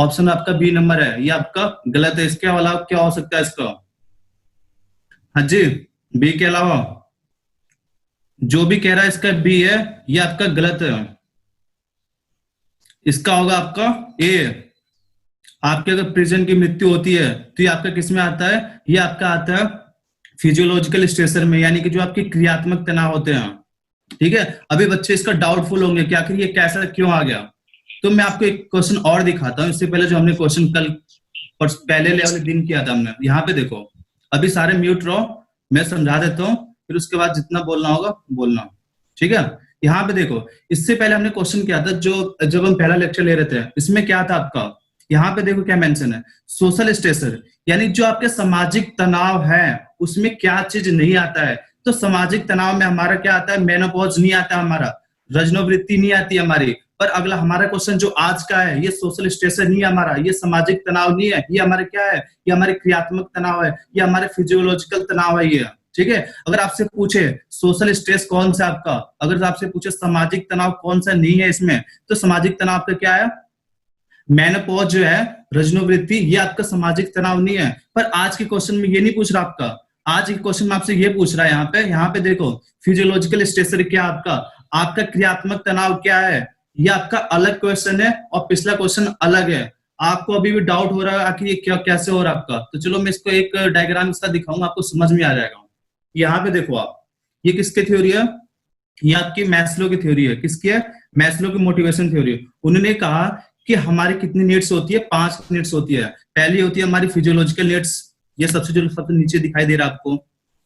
Option आपका B number है, ये आपका गलत है। इसके अलावा क्या हो सकता है इसका? हाँ जी, बी के अलावा जो भी कह रहा है इसका बी है, ये आपका गलत है। इसका होगा आपका ए। आपके अगर परिजन की मृत्यु होती है तो ये आपका किस में आता है? ये आपका आता है फिजियोलॉजिकल स्ट्रेसर में, यानी कि जो आपके क्रियात्मक तनाव होते हैं। ठीक है, अभी बच्चे इसका डाउटफुल होंगे कि आखिर ये कैसा क्यों आ गया। तो मैं आपको एक क्वेश्चन और दिखाता हूं, इससे पहले जो हमने क्वेश्चन कल पहले वाले दिन किया था हमने। यहाँ पे देखो, अभी सारे म्यूट रहो, मैं समझा देता हूँ, फिर उसके बाद जितना बोलना होगा बोलना। ठीक है, यहाँ पे देखो, इससे पहले हमने क्वेश्चन किया था जो जब हम पहला लेक्चर ले रहे थे, इसमें क्या था आपका, यहाँ पे देखो क्या मेंशन है, सोशल स्ट्रेसर, यानी जो आपके सामाजिक तनाव है उसमें क्या चीज नहीं आता है। तो सामाजिक तनाव में हमारा क्या आता है? मेनोपॉज नहीं आता हमारा, रजनोवृत्ति नहीं आती हमारी। पर अगला हमारा क्वेश्चन जो आज का है, ये सोशल स्ट्रेसर नहीं है हमारा, ये सामाजिक तनाव नहीं है, ये हमारे क्या है? ये हमारे क्रियात्मक तनाव है, ये हमारे फिजियोलॉजिकल तनाव है ये। ठीक है, अगर आपसे पूछे सोशल स्ट्रेस कौन सा आपका, अगर आपसे पूछे सामाजिक तनाव कौन सा नहीं है इसमें, तो सामाजिक तनाव का क्या है? मेनोपॉज जो है, रजनोवृत्ति, ये आपका सामाजिक तनाव नहीं है। पर आज के क्वेश्चन में ये नहीं पूछ रहा आपका, आज के क्वेश्चन में आपसे ये पूछ रहा है यहाँ पे देखो, फिजियोलॉजिकल स्ट्रेसर क्या आपका, आपका क्रियात्मक तनाव क्या है, ये आपका अलग क्वेश्चन है और पिछला क्वेश्चन अलग है। आपको अभी भी डाउट हो रहा है आखिर ये क्या कैसे हो रहा है आपका, तो चलो मैं इसको एक डायग्राम इसका दिखाऊंगा, आपको समझ में आ जाएगा। यहाँ पे देखो आप, ये किसकी थ्योरी है? ये आपकी मैस्लो की थ्योरी है। किसकी है? मैस्लो की मोटिवेशन थ्योरी। उन्होंने कहा कि हमारी कितनी नीड्स होती है? 5 नीड्स होती है। पहली होती है हमारी फिजियोलॉजिकल नीड्स, ये सबसे नीचे दिखाई दे रहा है आपको।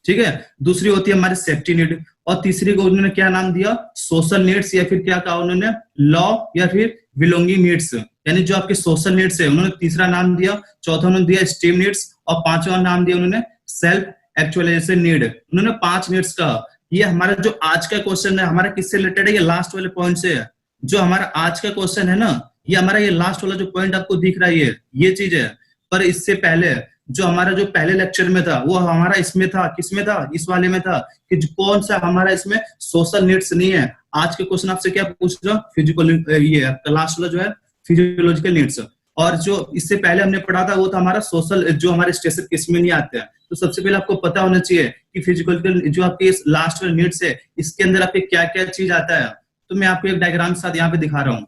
ठीक है, दूसरी होती है हमारी सेफ्टी नीड, और तीसरी को उन्होंने क्या नाम दिया? सोशल नीड्स, या फिर क्या कहा उन्होंने? लॉ या फिर बिलोंगिंग नीड्स, यानी जो आपके सोशल नीड्स है उन्होंने तीसरा नाम दिया। चौथा उन्होंने दिया स्टीम नीड्स, और पांचवा नाम दिया उन्होंने सेल्फ एक्चुअलाइजेशन नीड। उन्होंने 5 नीड्स कहा। ये हमारा जो आज का क्वेश्चन है हमारा किससे रिलेटेड है? ये लास्ट वाले पॉइंट से है। जो हमारा आज का क्वेश्चन है ना, ये हमारा ये लास्ट वाला जो पॉइंट आपको दिख रहा है ये चीज है। पर इससे पहले जो हमारा जो पहले लेक्चर में था वो हमारा इसमें था, किसमें था? इस वाले में था कि कौन सा हमारा इसमें सोशल नीड्स नहीं है। आज के क्वेश्चन आपसे क्या पूछ रहा? फिजिकल, ये आपका लास्ट वाला जो है फिजियोलॉजिकल नीड्स। और जो इससे पहले हमने पढ़ा था वो था हमारा सोशल, जो हमारे स्ट्रेसर किसमें नहीं आते हैं। तो सबसे पहले आपको पता होना चाहिए कि फिजिकल जो आपके लास्ट वाले नीड्स है इसके अंदर आपके क्या क्या चीज आता है। तो मैं आपको एक डायग्राम के साथ यहाँ पे दिखा रहा हूँ।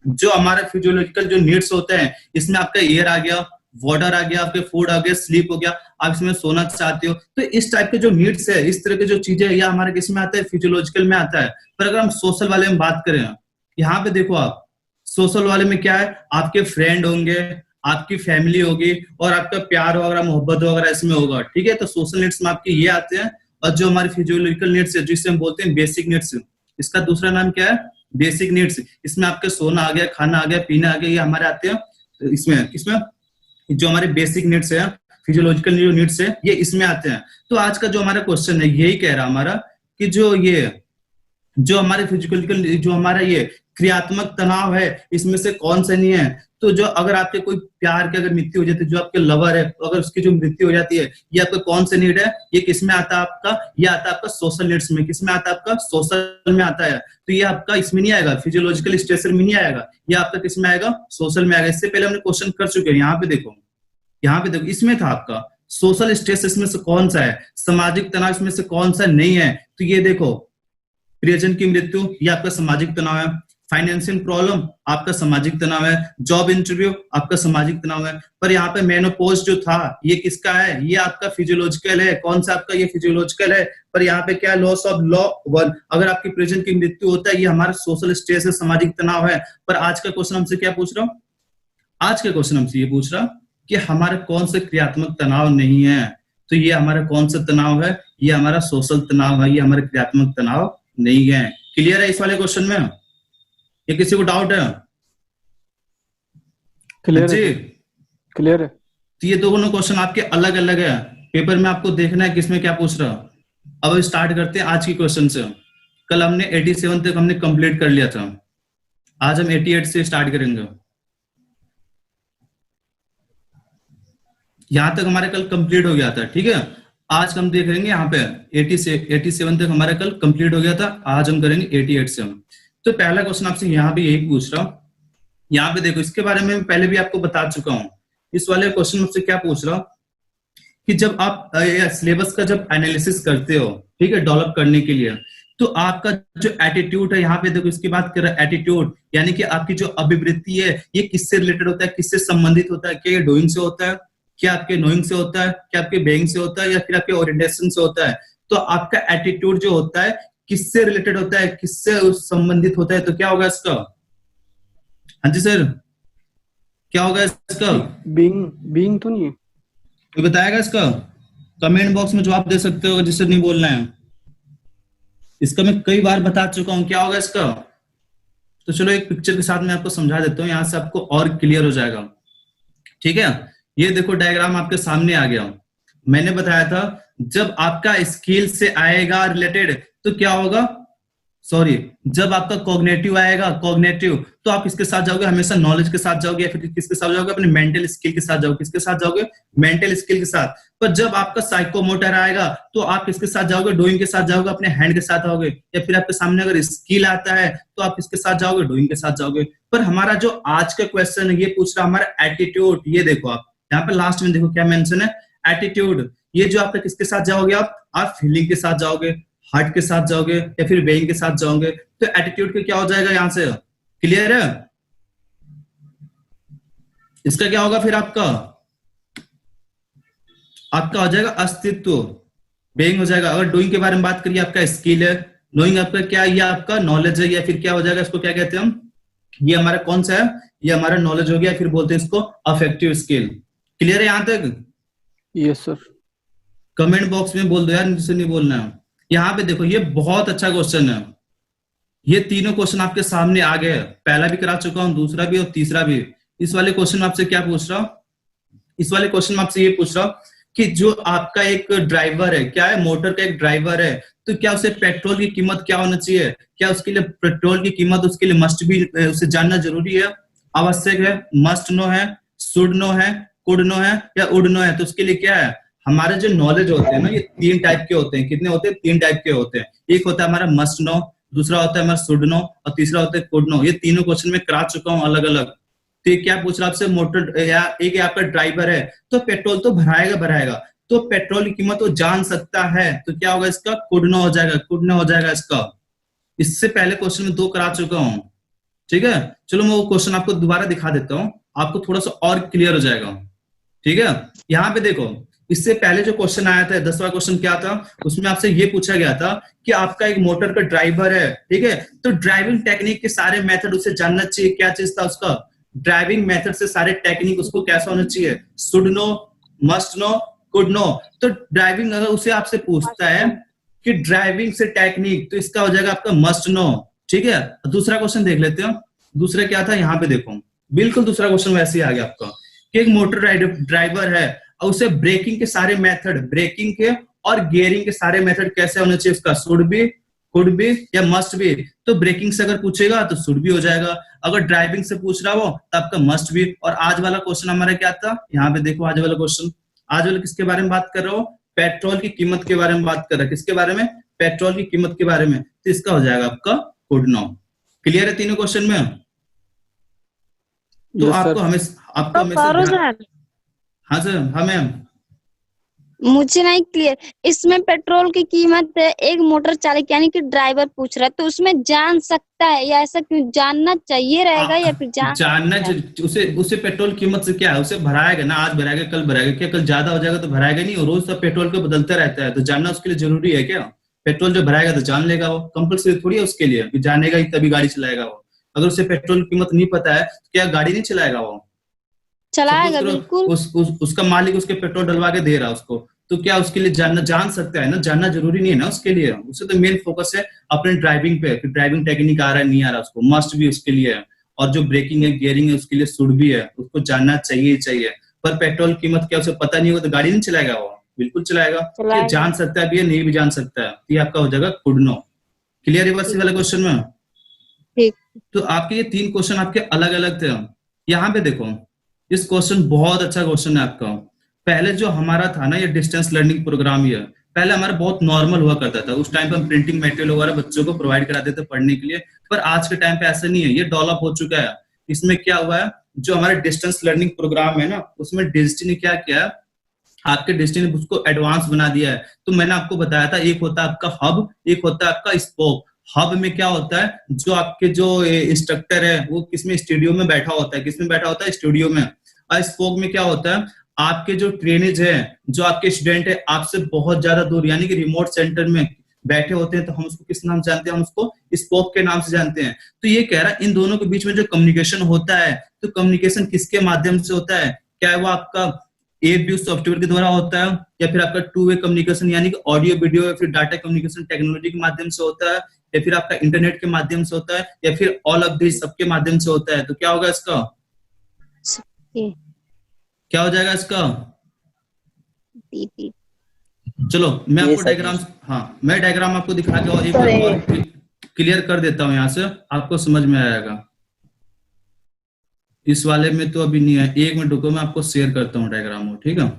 जो हमारे फिजियोलॉजिकल जो नीड्स होते हैं इसमें आपका एयर आ गया, वाटर आ गया, आपके फूड आ गया, स्लीप हो गया, आप इसमें सोना चाहते हो, तो इस टाइप के जो नीड्स है, इस तरह के जो चीजें है, यह हमारे किस में आता है? फिजियोलॉजिकल में आता है। पर अगर हम सोशल वाले में बात करें, यहाँ पे देखो आप, सोशल वाले में क्या है? आपके फ्रेंड होंगे, आपकी फैमिली होगी, और आपका प्यार वगैरह मोहब्बत वगैरह इसमें होगा। ठीक है, तो सोशल नीड्स में आपके ये आते हैं। और जो हमारी फिजियोलॉजिकल नीड्स है जिसे हम बोलते हैं बेसिक नीड्स, इसका दूसरा नाम क्या है? Basic needs. इसमें आपके सोना आ गया, खाना आ गया, पीना आ गया, ये हमारे आते हैं इसमें जो हमारे बेसिक नीड्स है, फिजियोलॉजिकल जो नीड्स है, ये इसमें आते हैं। तो आज का जो हमारा क्वेश्चन है यही कह रहा हमारा कि जो हमारे फिजिकल जो हमारा ये क्रियात्मक तनाव है इसमें से कौन सा नहीं है। तो जो अगर आपके कोई प्यार की अगर मृत्यु हो जाती है, जो आपके लवर है अगर उसकी जो मृत्यु हो जाती है, ये आपका कौन सा नीड है? ये किस में आता है आपका? ये आता है आपका सोशल नीड्स में। किस में आता है आपका? सोशल में आता है। तो ये आपका इसमें नहीं आएगा, फिजियोलॉजिकल स्ट्रेसर में नहीं आएगा, ये आपका किस में आएगा? सोशल में आएगा। इससे पहले हमने क्वेश्चन कर चुके हैं। यहाँ पे देखो इसमें था आपका सोशल स्ट्रेस, इसमें से कौन सा है? सामाजिक तनाव इसमें से कौन सा नहीं है? तो ये देखो, प्रियजन की मृत्यु ये आपका सामाजिक तनाव है, फाइनेंशियल प्रॉब्लम आपका सामाजिक तनाव है, जॉब इंटरव्यू आपका सामाजिक तनाव है। पर यहाँ पे मेनोपॉज जो था ये किसका है? ये आपका फिजियोलॉजिकल है। कौन सा आपका? ये फिजियोलॉजिकल है। पर यहाँ पे क्या? लॉस ऑफ लॉ वन, अगर आपकी प्रियजन की मृत्यु होता है ये हमारा सोशल स्ट्रेस है, सामाजिक तनाव है। पर आज का क्वेश्चन हमसे क्या पूछ रहा हूँ? आज का क्वेश्चन हमसे ये पूछ रहा कि हमारे कौन से क्रियात्मक तनाव नहीं है। तो ये हमारा कौन सा तनाव है? ये हमारा सोशल तनाव है, ये हमारे क्रियात्मक तनाव नहीं है। क्लियर है इस वाले क्वेश्चन में? ये किसी को डाउट है? क्लियर है, क्लियर है। तो ये दोनों क्वेश्चन आपके अलग अलग है, पेपर में आपको देखना है किसमें क्या पूछ रहा। अब स्टार्ट करते हैं आज की क्वेश्चन से। कल हमने 87 तक हमने कंप्लीट कर लिया था, आज हम 88 से स्टार्ट करेंगे। यहां तक हमारे कल कंप्लीट हो गया था। ठीक है, आज हम देख लेंगे यहाँ पे 87 तक हमारा कल कंप्लीट हो गया था, आज हम करेंगे 88 से। तो पहला क्वेश्चन आपसे यहाँ भी यही पूछ रहा हूँ, यहाँ पे देखो, इसके बारे में पहले भी आपको बता चुका हूँ। इस वाले क्वेश्चन में मुझसे क्या पूछ रहा हूँ कि जब आप सिलेबस का जब एनालिसिस करते हो, ठीक है, डेवलप करने के लिए, तो आपका जो एटीट्यूड है, यहाँ पे देखो इसकी बात कर रहा है एटीट्यूड, यानी कि आपकी जो अभिवृत्ति है ये किससे रिलेटेड होता है, किससे संबंधित होता है? क्या ये डूइंग से होता है, क्या आपके नोइंग से होता है, क्या आपके बेइंग से होता है, या फिर आपके ओरिएंटेशन से होता है? तो आपका एटीट्यूड जो होता है किससे रिलेटेड होता है, किससे संबंधित होता है? तो क्या होगा इसका? हाँ जी सर, क्या होगा इसका? बीइंग तो नहीं है? कोई बताएगा इसका? कमेंट बॉक्स में जवाब दे सकते हो जिससे नहीं बोलना है। इसका मैं कई बार बता चुका हूं, क्या होगा इसका? तो चलो एक पिक्चर के साथ मैं आपको समझा देता हूँ, यहां से आपको और क्लियर हो जाएगा। ठीक है, ये देखो डायग्राम आपके सामने आ गया। मैंने बताया था जब आपका स्किल से आएगा रिलेटेड तो क्या होगा, सॉरी, जब आपका कॉग्निटिव आएगा, कॉग्निटिव, तो आप किसके साथ जाओगे? हमेशा नॉलेज के साथ जाओगे, या फिर किसके साथ जाओगे? अपने मेंटल स्किल के साथ जाओगे। किसके साथ जाओगे? मेंटल स्किल के साथ। पर जब आपका साइकोमोटर आएगा तो आप किसके साथ जाओगे? डूइंग के साथ जाओगे, अपने हैंड के साथ जाओगे। या फिर आपके सामने अगर स्किल आता है तो आप किसके साथ जाओगे? डूइंग के साथ जाओगे। पर हमारा जो आज का क्वेश्चन है ये पूछ रहा हमारा एटीट्यूड। ये देखो आप यहाँ पे लास्ट में देखो क्या मेंशन है, एटीट्यूड। ये जो आपका किसके साथ जाओगे? आप फीलिंग के साथ जाओगे, हार्ट के साथ जाओगे, या फिर बेइंग के साथ जाओगे। तो एटीट्यूड का क्या हो जाएगा यहां से? क्लियर है? इसका क्या होगा फिर? आपका हो जाएगा अस्तित्व, बेइंग हो जाएगा। अगर डूइंग के बारे में बात करिए आपका स्किल है, नोइंग आपका क्या है? ये आपका नॉलेज है, या फिर क्या हो जाएगा? इसको क्या कहते हैं हम? ये हमारा कौन सा है? ये हमारा नॉलेज हो गया, फिर बोलते हैं इसको अफेक्टिव स्किल। क्लियर है यहां तक? Yes sir. कमेंट बॉक्स में बोल दो यार, जिसे नहीं बोलना है। यहाँ पे देखो ये बहुत अच्छा क्वेश्चन है। ये तीनों क्वेश्चन आपके सामने आ गए, पहला भी करा चुका हूं, दूसरा भी और तीसरा भी। इस वाले क्वेश्चन में आपसे क्या पूछ रहा हूं? इस वाले क्वेश्चन में आपसे ये पूछ रहा हूं कि जो आपका एक ड्राइवर है, क्या है? मोटर का एक ड्राइवर है, तो क्या उसे पेट्रोल की कीमत क्या होना चाहिए? क्या उसके लिए पेट्रोल की कीमत उसके लिए मस्ट भी उसे जानना जरूरी है, आवश्यक है, मस्ट नो है, शुड नो है, कुड नो है, या उड नो है? तो उसके लिए क्या है? हमारे जो नॉलेज होते हैं ना, ये तीन टाइप के होते हैं। कितने होते हैं? तीन टाइप के होते हैं। एक होता है हमारा मस्ट नो, दूसरा होता है हमारा शुड नो, और तीसरा होता है कुड नो। ये तीनों क्वेश्चन में करा चुका हूं अलग अलग। तो ये क्या पूछ रहा है आपसे? मोटर या एक आपका ड्राइवर है तो पेट्रोल तो भराएगा, तो पेट्रोल की कीमत वो जान सकता है, तो क्या होगा इसका? कुड नो हो जाएगा, कुड नो हो जाएगा इसका। इससे पहले क्वेश्चन में 2 करा चुका हूं। ठीक है, चलो मैं वो क्वेश्चन आपको दोबारा दिखा देता हूं, आपको थोड़ा सा और क्लियर हो जाएगा। ठीक है, यहाँ पे देखो, इससे पहले जो क्वेश्चन आया था 10वां क्वेश्चन क्या था, उसमें आपसे ये पूछा गया था कि आपका एक मोटर का ड्राइवर है, ठीक है, तो ड्राइविंग टेक्निक के सारे मेथड उसे जानना चाहिए। क्या चीज था उसका? ड्राइविंग मेथड से सारे टेक्निक उसको कैसा होना चाहिए? Should know, must know, could know. तो ड्राइविंग अगर उसे आपसे पूछता है कि ड्राइविंग से टेक्निक, तो इसका हो जाएगा आपका मस्ट नो। ठीक है, दूसरा क्वेश्चन देख लेते हो। दूसरा क्या था? यहाँ पे देखो, बिल्कुल दूसरा क्वेश्चन वैसे ही आ गया आपका कि एक मोटर ड्राइवर है और उसे ब्रेकिंग के सारे मेथड, ब्रेकिंग के और गियरिंग के सारे मेथड कैसे होने चाहिए? उसका शुड भी, कुड भी, या मस्ट भी। तो ब्रेकिंग से अगर पूछेगा तो शुड भी हो जाएगा, अगर ड्राइविंग से पूछ रहा हो तो आपका मस्ट भी। और आज वाला क्वेश्चन हमारा क्या था? यहाँ पे देखो आज वाला क्वेश्चन, आज वाला किसके बारे में बात कर रहा हो? पेट्रोल की कीमत के बारे में बात कर रहा है। किसके बारे में? पेट्रोल की कीमत के बारे में। तो इसका हो जाएगा आपका कुड नो। क्लियर है तीनों क्वेश्चन में? तो आपको हमेशा हाँ सर, हाँ मैम। मुझे नहीं क्लियर, इसमें पेट्रोल की कीमत एक मोटर चालक यानी कि ड्राइवर पूछ रहा है, तो उसमें जान सकता है या ऐसा क्यों? जानना चाहिए रहेगा या फिर जानना? उसे पेट्रोल कीमत से क्या है? उसे भराएगा ना, आज भराएगा कल भराएगा, क्या कल ज्यादा हो जाएगा तो भराएगा नहीं? और रोज सब पेट्रोल को बदलता रहता है, तो जानना उसके लिए जरूरी है क्या? पेट्रोल जो भराएगा तो जान लेगा, वो कंपल्सरी थोड़ी है उसके लिए, जानेगा ही तभी गाड़ी चलाएगा वो। अगर उसे पेट्रोल कीमत नहीं पता है तो क्या गाड़ी नहीं चलाएगा? वो चलाएगा बिल्कुल। उसका मालिक उसके पेट्रोल डलवा के दे रहा है उसको, तो क्या उसके लिए जान सकता है ना? जानना जरूरी नहीं है ना उसके लिए। उसे तो मेन फोकस है अपने ड्राइविंग पे, ड्राइविंग टेक्निक आ रहा है नहीं आ रहा, उसको मस्ट भी उसके लिए है, और जो ब्रेकिंग है, गियरिंग है, उसके लिए शुड भी है, उसको जानना चाहिए चाहिए। पर पेट्रोल कीमत क्या उसे पता नहीं होगा तो गाड़ी नहीं चलाएगा वो? बिल्कुल चलाएगा। जान सकता है भी है, नहीं भी जान सकता है, ये आपका हो जाएगा कुड नो। क्लियर है बस वाले क्वेश्चन में? ठीक। तो आपके ये 3 क्वेश्चन आपके अलग अलग थे। यहाँ पे देखो, इस क्वेश्चन बहुत अच्छा क्वेश्चन है आपका। पहले जो हमारा था ना ये डिस्टेंस लर्निंग प्रोग्राम, ये पहले हमारा बहुत नॉर्मल हुआ करता था। उस टाइम पे हम प्रिंटिंग मटेरियल वगैरह बच्चों को प्रोवाइड कराते थे पढ़ने के लिए, पर आज के टाइम पे ऐसा नहीं है, ये डेवलप हो चुका है। इसमें क्या हुआ है, जो हमारा डिस्टेंस लर्निंग प्रोग्राम है ना, उसमें डिजिटी ने क्या किया, आपके डिजिटी ने उसको एडवांस बना दिया है। तो मैंने आपको बताया था, एक होता है आपका हब, एक होता है आपका स्पोक। हब में क्या होता है, जो आपके जो इंस्ट्रक्टर है वो किसमें, स्टूडियो में बैठा होता है, किसमें बैठा होता है, स्टूडियो में। और स्पोक में क्या होता है, आपके जो ट्रेनेज है, जो आपके स्टूडेंट है आपसे बहुत ज्यादा दूर, यानी कि रिमोट सेंटर में बैठे होते हैं, तो हम उसको किस नाम से जानते हैं, हम उसको स्पोक के नाम से जानते हैं। तो ये कह रहा है इन दोनों के बीच में जो कम्युनिकेशन होता है, तो कम्युनिकेशन किसके माध्यम से होता है, क्या वो आपका ABU सॉफ्टवेयर के द्वारा होता है, या फिर आपका टू वे कम्युनिकेशन यानी कि ऑडियो वीडियो या फिर डाटा कम्युनिकेशन टेक्नोलॉजी के माध्यम से होता है, या फिर आपका इंटरनेट के माध्यम से होता है, या फिर ऑल ऑफ दिस सबके माध्यम से होता है। तो क्या होगा इसका, क्या हो जाएगा इसका? चलो मैं आपको डायग्राम, हाँ मैं डायग्राम आपको दिखा के और एक बार और क्लियर कर देता हूँ, यहाँ से आपको समझ में आएगा। इस वाले में तो अभी नहीं है, 1 मिनट रुको, मैं आपको शेयर करता हूँ डायग्राम, ठीक है।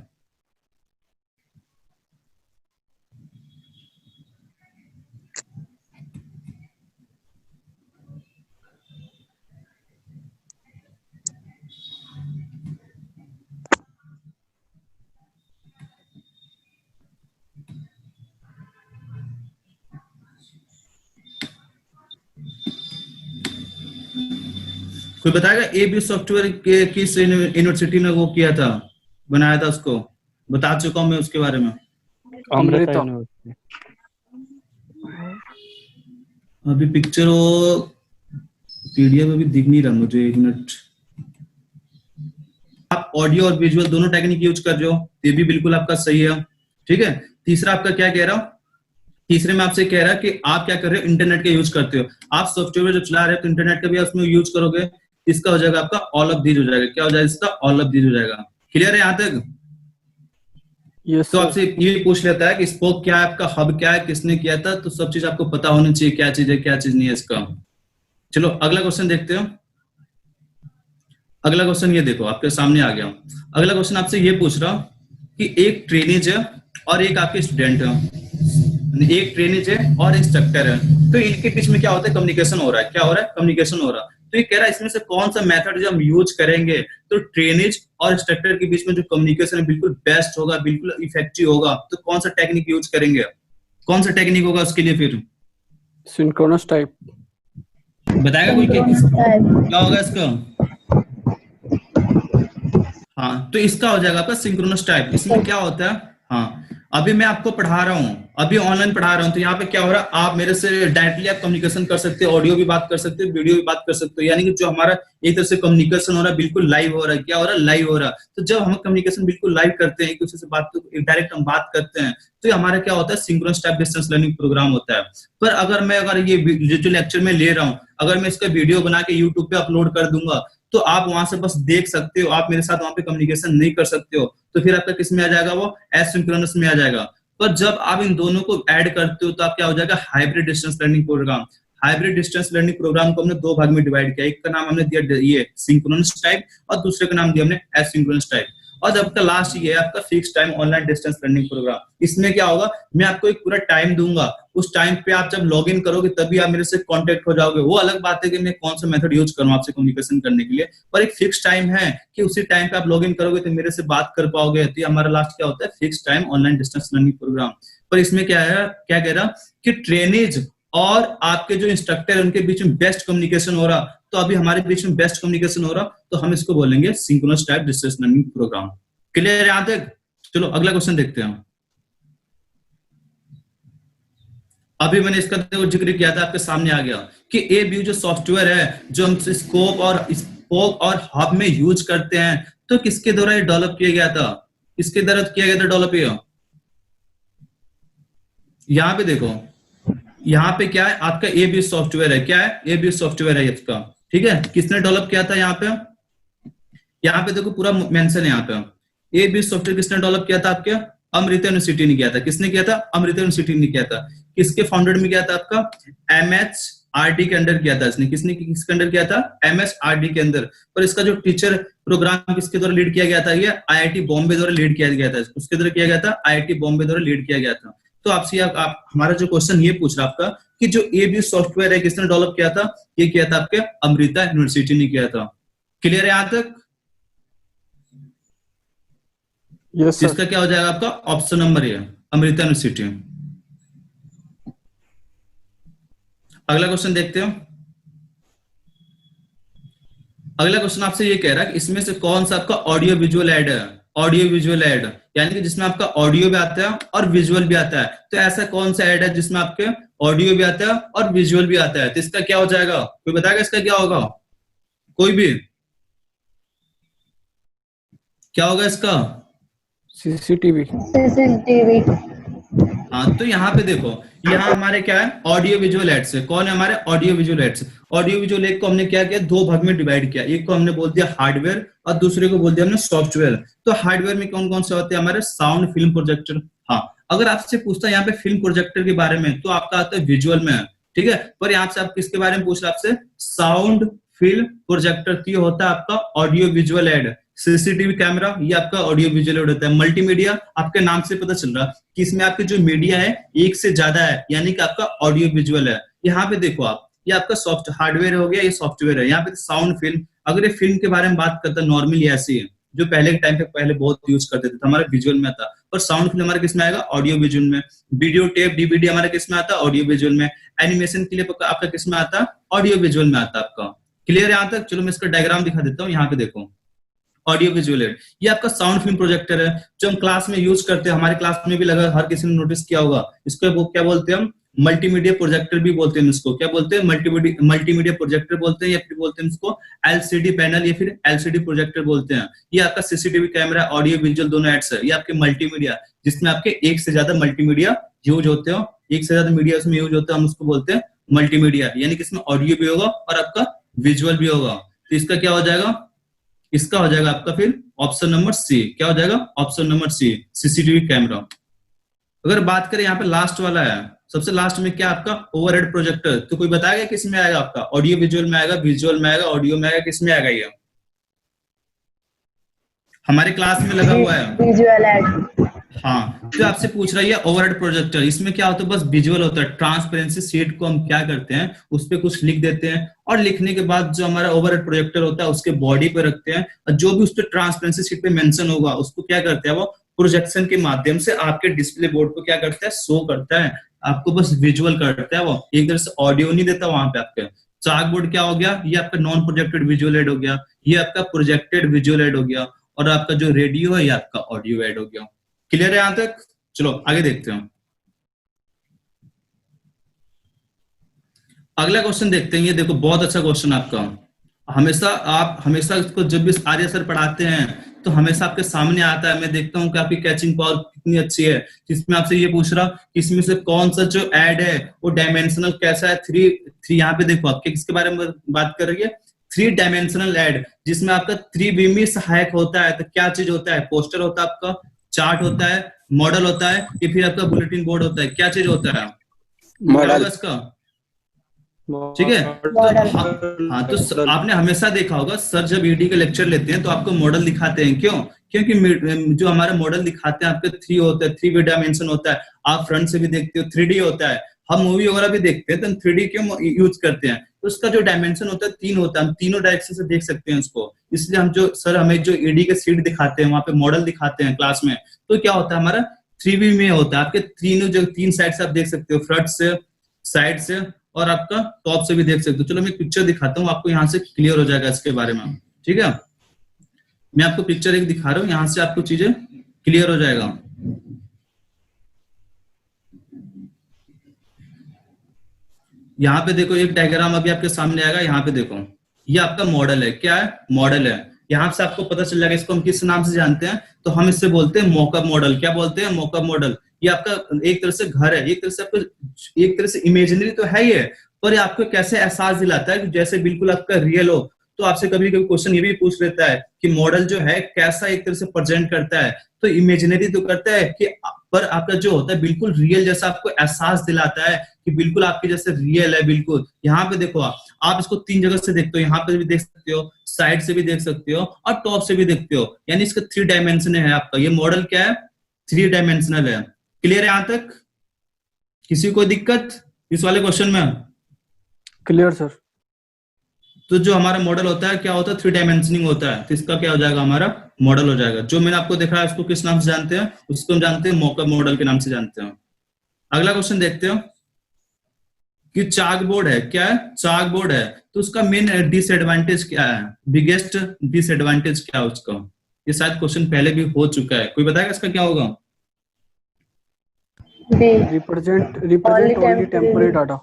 कोई बताएगा ABU सॉफ्टवेयर के किस यूनिवर्सिटी ने वो किया था, बनाया था, उसको बता चुका हूं मैं उसके बारे में। अमृता। अभी पिक्चर वो PDF अभी दिख नहीं रहा मुझे, 1 मिनट। आप ऑडियो और विजुअल दोनों टेक्निक यूज कर रहे हो, ये भी बिल्कुल आपका सही है, ठीक है। तीसरा आपका क्या कह रहा हूं, तीसरे में आपसे कह रहा है कि आप क्या कर रहे हो, इंटरनेट का यूज करते हो। आप सॉफ्टवेयर जो चला रहे हो तो इंटरनेट का भी उसमें यूज करोगे। इसका हो जाएगा आपका ऑल ऑफ दीज हो जाएगा। क्या हो जाएगा इसका, ऑल ऑफ दीज हो जाएगा। क्लियर है यहाँ तक? तो आपसे ये पूछ लेता है कि स्पोक क्या है, आपका हब क्या है, किसने किया था, तो सब चीज आपको पता होनी चाहिए, क्या चीज है क्या चीज नहीं है इसका। चलो अगला क्वेश्चन देखते हो। अगला क्वेश्चन ये देखो आपके सामने आ गया। अगला क्वेश्चन आपसे ये पूछ रहा हूं कि एक ट्रेनेज है और एक आपके स्टूडेंट है, एक ट्रेनेज है और इंस्ट्रक्टर है, तो इनके बीच में क्या होता है, कम्युनिकेशन हो रहा है। क्या हो रहा है, कम्युनिकेशन हो रहा है। तो ये कह रहा है इसमें से कौन सा मेथड जो हम यूज करेंगे तो ट्रेनेज और इंस्ट्रक्टर के बीच में जो कम्युनिकेशन है बिल्कुल बेस्ट होगा, बिल्कुल इफेक्टिव होगा। तो कौन सा टेक्निक यूज करेंगे, कौन सा टेक्निक होगा उसके लिए? फिर सिंक्रोनस टाइप बताएगा कोई क्या होगा इसका? हाँ तो इसका हो जाएगा आपका सिंक्रोनस टाइप। इसमें क्या होता है, हाँ अभी मैं आपको पढ़ा रहा हूँ, अभी ऑनलाइन पढ़ा रहा हूँ, तो यहाँ पे क्या हो रहा है, आप मेरे से डायरेक्टली आप कम्युनिकेशन कर सकते हो, ऑडियो भी बात कर सकते हो, वीडियो भी बात कर सकते हो, यानी कि जो हमारा एक तरह से कम्युनिकेशन हो रहा है बिल्कुल लाइव हो रहा है। क्या हो रहा है, लाइव हो रहा है। तो जब हम कम्युनिकेशन बिल्कुल लाइव करते हैं, एक दूसरे से बात डायरेक्ट हम बात करते हैं, तो ये हमारा क्या होता है, synchronous type distance learning program होता है। पर अगर ये जो लेक्चर में ले रहा हूँ, अगर मैं इसका वीडियो बना के यूट्यूब पे अपलोड कर दूंगा, तो आप वहां से बस देख सकते हो, आप मेरे साथ वहां पे कम्युनिकेशन नहीं कर सकते हो। तो फिर आपका किस में आ जाएगा, वो एसिंक्रोनस में आ जाएगा। पर जब आप इन दोनों को ऐड करते हो तो आप क्या हो जाएगा, hybrid distance learning program. Hybrid distance learning program को हमने 2 भाग में डिवाइड किया। एक का नाम हमने दिया ये सिंक्रोनस टाइप और दूसरे का नाम दिया हमने एसिंक्रोनस टाइप। और जब का लास्ट ये है आपका fix time online distance learning program. इसमें क्या होगा, मैं आपको एक पूरा टाइम दूंगा, उस टाइम पे आप जब लॉगिन करोगे तभी आप मेरे से कांटेक्ट हो जाओगे। वो अलग बात है कि मैं कौन सा मेथड यूज करूं आपसे कम्युनिकेशन करने के लिए, पर एक फिक्स टाइम है कि उसी टाइम पे आप लॉगिन करोगे तो मेरे से बात कर पाओगे। तो हमारा लास्ट क्या होता है, fix time online distance learning program. पर इसमें क्या है, क्या कह रहा कि ट्रेनेज और आपके जो इंस्ट्रक्टर है उनके बीच में बेस्ट कम्युनिकेशन हो रहा। तो अभी हमारे बीच में बेस्ट कम्युनिकेशन हो रहा, तो हम इसको बोलेंगे synchronous type distance learning program. Clear है यहां तक? चलो अगला क्वेश्चन देखते हैं। अभी मैंने इसका जिक्र किया था, आपके सामने आ गया कि ABU जो सॉफ्टवेयर है जो हम स्कोप और हब में यूज करते हैं, तो किसके द्वारा ये डेवलप किया गया था, किसके द्वारा किया गया था डेवलप? यहाँ पे देखो, यहाँ पे क्या है आपका ABU सॉफ्टवेयर है। क्या है, ABU सॉफ्टवेयर है इसका, ठीक है। किसने डेवलप किया था, यहाँ पे देखो पूरा मेंशन है। यहाँ पे ABU सॉफ्टवेयर किसने डेवलप किया था, आपके अमृता यूनिवर्सिटी ने किया था। किसने किया था, अमृता यूनिवर्सिटी ने किया था। किसके फाउंडेड में किया था, आपका MHRD के अंडर किया था इसने। किसके अंडर किया था, MHRD के अंदर। पर इसका जो टीचर प्रोग्राम किसके द्वारा लीड किया गया था, ये IIT बॉम्बे द्वारा लीड किया गया था। उसके द्वारा किया गया था, IIT बॉम्बे द्वारा लीड किया गया था। तो आपसे आप हमारा जो क्वेश्चन ये पूछ रहा आपका कि जो ABU सॉफ्टवेयर है किसने डेवलप किया था, ये किया था आपके अमृता यूनिवर्सिटी ने किया था। क्लियर है यहां तक? Yes sir. इसका क्या हो जाएगा आपका ऑप्शन नंबर ये, अमृता यूनिवर्सिटी। अगला क्वेश्चन देखते हो। अगला क्वेश्चन आपसे ये कह रहा है कि इसमें से कौन सा आपका ऑडियो विजुअल ऐड है, ऑडियो विजुअल ऐड, यानी कि जिसमें आपका ऑडियो भी आता है और विजुअल भी आता है। तो ऐसा कौन सा ऐड है जिसमें आपके ऑडियो भी आता है और विजुअल भी आता है? तो इसका क्या हो जाएगा, कोई बताएगा इसका क्या होगा? कोई भी क्या होगा इसका? सीसीटीवी। हाँ, तो यहाँ पे देखो, यहाँ हमारे क्या है, ऑडियो विजुअल एड्स है। कौन है हमारे audio visual aids? Audio visual एक को हमने क्या किया, दो भाग में डिवाइड किया। एक को हमने बोल दिया हार्डवेयर और दूसरे को बोल दिया हमने सॉफ्टवेयर। तो हार्डवेयर में कौन कौन से होते हैं हमारे? Sound, film, projector. हाँ, अगर आपसे पूछता है यहाँ पे फिल्म प्रोजेक्टर के बारे में तो आपका आता है विजुअल में, ठीक है। पर यहाँ से आप किसके बारे में पूछ रहे हैं? आपसे साउंड, फिल्म, प्रोजेक्टर। तो ये होता है आपका audio visual add. CCTV camera ये आपका ऑडियो विजुअल एड होता है। मल्टीमीडिया आपके नाम से पता चल रहा है कि इसमें आपके जो मीडिया है एक से ज्यादा है, यानी कि आपका ऑडियो विजुअल है। यहाँ पे देखो आप, ये आपका सॉफ्ट हार्डवेयर हो गया, ये सॉफ्टवेयर है। यहाँ पे साउंड, फिल्म। अगर ये फिल्म के बारे में बात करता है नॉर्मली ऐसी है जो पहले के टाइम पे पहले बहुत यूज करते थे, हमारा विजुअल में आता। और साउंड फिल्म हमारे किस में आएगा? ऑडियो विजुअल में। वीडियो टेप, डीवीडी हमारे किस में आता है? ऑडियो विजुअल में। एनिमेशन के लिए आपका किस में आता है? ऑडियो विजुअल में आता है आपका। क्लियर है यहाँ तक? चलो मैं इसका डायग्राम दिखा देता हूँ। यहाँ पे देखो, ऑडियो विजुअल एड ये आपका साउंड फिल्म प्रोजेक्टर है जो हम क्लास में यूज करते हैं। हमारे क्लास में भी लगा, हर किसी ने नोटिस किया होगा। इसको वो क्या बोलते हैं हम? मल्टीमीडिया प्रोजेक्टर भी बोलते हैं इसको। क्या बोलते हैं? मल्टीमीडिया प्रोजेक्टर बोलते हैं, या फिर बोलते हैं इसको एलसीडी पैनल या फिर एलसीडी प्रोजेक्टर बोलते हैं। ये आपका सीसीटीवी कैमरा, ऑडियो विजुअल दोनों एड्स है। ये आपके मल्टीमीडिया, जिसमें आपके एक से ज्यादा मल्टीमीडिया यूज होते हो, एक से ज्यादा मीडिया उसमें यूज होता है, हम उसको बोलते हैं मल्टीमीडिया। यानी कि इसमें ऑडियो भी होगा और आपका विजुअल भी होगा। तो इसका क्या हो जाएगा? इसका हो जाएगा आपका फिर ऑप्शन नंबर सी। क्या हो जाएगा? Option number C, CCTV camera. अगर बात करें यहाँ पे लास्ट वाला है, सबसे लास्ट में क्या आपका? Overhead projector. तो कोई बताएगा किस में आएगा आपका? ऑडियो विजुअल में आएगा, विजुअल में आएगा, ऑडियो में आएगा, किस में आएगा? ये हमारे क्लास में लगा हुआ है विजुअल एड। हाँ, तो आपसे पूछ रहा है ओवरहेड प्रोजेक्टर, इसमें क्या होता है? बस विजुअल होता है। ट्रांसपेरेंसी शीट को हम क्या करते हैं, उस पर कुछ लिख देते हैं और लिखने के बाद जो हमारा ओवरहेड प्रोजेक्टर होता है उसके बॉडी पे रखते हैं, और जो भी उस पर ट्रांसपेरेंसी शीट पे मेंशन होगा उसको क्या करते हैं? वो प्रोजेक्शन के माध्यम से आपके डिस्प्ले बोर्ड को क्या करता है? शो करता है। आपको बस विजुअल करता है, वो एक तरह से ऑडियो नहीं देता वहां पे। आपके चाक बोर्ड क्या हो गया? ये आपका नॉन प्रोजेक्टेड विजुअल एड हो गया, ये आपका प्रोजेक्टेड विजुअल एड हो गया, और आपका जो रेडियो है ये आपका ऑडियो एड हो गया। क्लियर है यहां तक? चलो आगे देखते हैं। अगला क्वेश्चन देखते हैं। ये देखो बहुत अच्छा क्वेश्चन आपका। हमेशा इसको जब भी आर्य सर पढ़ाते हैं तो हमेशा आपके सामने आता है। मैं देखता हूँ कि आपकी कैचिंग पावर कितनी अच्छी है। इसमें आपसे ये पूछ रहा कि इसमें से कौन सा जो ऐड है वो डायमेंशनल कैसा है? थ्री यहाँ पे देखो आपके किसके बारे में बात कर रही है? 3 डायमेंशनल ऐड, जिसमें आपका त्रिविमीय सहायक होता है। तो क्या चीज होता है? पोस्टर होता है आपका, चार्ट होता है, मॉडल होता है, या फिर आपका बुलेटिन बोर्ड होता है। क्या चीज होता है? मॉडल इसका, ठीक है। हाँ, तो आपने हमेशा देखा होगा सर जब ईडी के लेक्चर लेते हैं तो आपको मॉडल दिखाते हैं। क्यों? क्योंकि जो हमारा मॉडल दिखाते हैं आपके 3 होता है, 3 डायमेंशन होता है। आप फ्रंट से भी देखते हो 3D होता है। हम मूवी वगैरह भी देखते हैं तो हम 3D क्यों यूज करते हैं? तो उसका जो डायमेंशन होता है 3 होता है, हम तीनों डायरेक्शन से देख सकते हैं उसको। इसलिए हम जो सर हमें जो ईडी के सीट दिखाते हैं, वहां पे मॉडल दिखाते हैं क्लास में, तो क्या होता है हमारा 3V में होता है। आपके तीनों जो 3 साइड से आप देख सकते हो, फ्रंट से, साइड से और आपका टॉप से भी देख सकते हो। चलो मैं पिक्चर दिखाता हूँ आपको, यहाँ से क्लियर हो जाएगा इसके बारे में, ठीक है। मैं आपको पिक्चर एक दिखा रहा हूँ, यहाँ से आपको चीजें क्लियर हो जाएगा। यहाँ पे देखो एक डायग्राम अभी आपके सामने आएगा। यहाँ पे देखो ये आपका मॉडल है। क्या है? मॉडल है। यहाँ से आपको पता चल जाएगा इसको हम किस नाम से जानते हैं। तो हम इससे बोलते हैं मॉकअप मॉडल। क्या बोलते हैं? Mock-up model. ये आपका एक तरह से घर है, एक तरह से आपको, एक तरह से इमेजिनरी तो है ही है, पर आपको कैसे एहसास दिलाता है कि जैसे बिल्कुल आपका रियल हो। तो आपसे कभी कभी क्वेश्चन ये भी पूछ लेता है कि मॉडल जो है कैसा एक तरह से प्रेजेंट करता है। तो इमेजिनरी तो करता है कि, पर आपका जो होता है बिल्कुल रियल जैसा आपको एहसास दिलाता है कि बिल्कुल आपके जैसे रियल है बिल्कुल। यहाँ पे देखो आप इसको 3 जगह से देखते हो। यहाँ पे भी देख सकते हो, साइड से भी देख सकते हो और टॉप से भी देखते हो। यानी इसका 3 डायमेंशन है आपका। ये मॉडल क्या है? 3 डायमेंशनल है। क्लियर है यहाँ तक? किसी को दिक्कत इस वाले क्वेश्चन में? Clear sir. तो जो हमारा मॉडल होता है क्या होता है, 3 डायमेंशनिंग होता है, तो इसका क्या हो जाएगा, हमारा मॉडल हो जाएगा। जो मैंने आपको दिखाया उसको किस नाम से जानते हैं, उसको हम जानते हैं मॉकअप मॉडल के नाम से जानते हैं। अगला क्वेश्चन देखते हो कि चाक बोर्ड है, क्या है, चाक बोर्ड है, तो उसका मेन डिसएडवांटेज क्या है, बिगेस्ट डिसएडवांटेज क्या है उसका? ये शायद क्वेश्चन पहले भी हो चुका है, कोई बताएगा इसका क्या होगा? Represent only temporary data.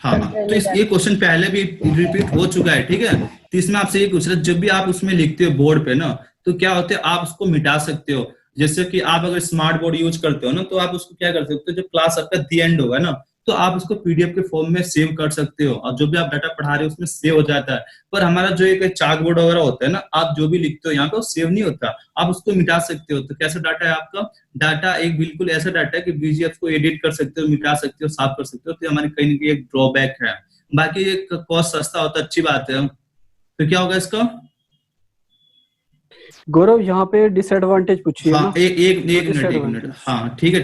हाँ, तो ये क्वेश्चन पहले भी रिपीट हो चुका है, ठीक है। तो इसमें आपसे ये पूछ रहा है, जब भी आप उसमें लिखते हो बोर्ड पे ना, तो क्या होते है, आप उसको मिटा सकते हो। जैसे कि आप अगर स्मार्ट बोर्ड यूज करते हो ना, तो आप उसको क्या कर सकते हो, जब क्लास आपका दी एंड होगा ना, तो आप उसको पीडीएफ के फॉर्म में सेव कर सकते हो, और जो भी आप डाटा पढ़ा रहे हो उसमें सेव हो जाता है। पर हमारा जो एक चाक बोर्ड वगैरह होता है ना, आप जो भी लिखते हो यहाँ पे वो सेव नहीं होता, आप उसको मिटा सकते हो। तो कैसा डाटा है आपका? डाटा एक बिल्कुल ऐसा डाटा है कि बीजीएफ को एडिट कर सकते हो, मिटा सकते हो, साफ कर सकते हो। तो हमारी कहीं ना कहीं एक ड्रॉबैक है। बाकी एक कॉस्ट सस्ता होता है, अच्छी बात है। तो क्या होगा इसका? गौरव यहाँ पे डिसएडवांटेज पूछिए। हाँ, एक मिनट। हाँ ठीक है।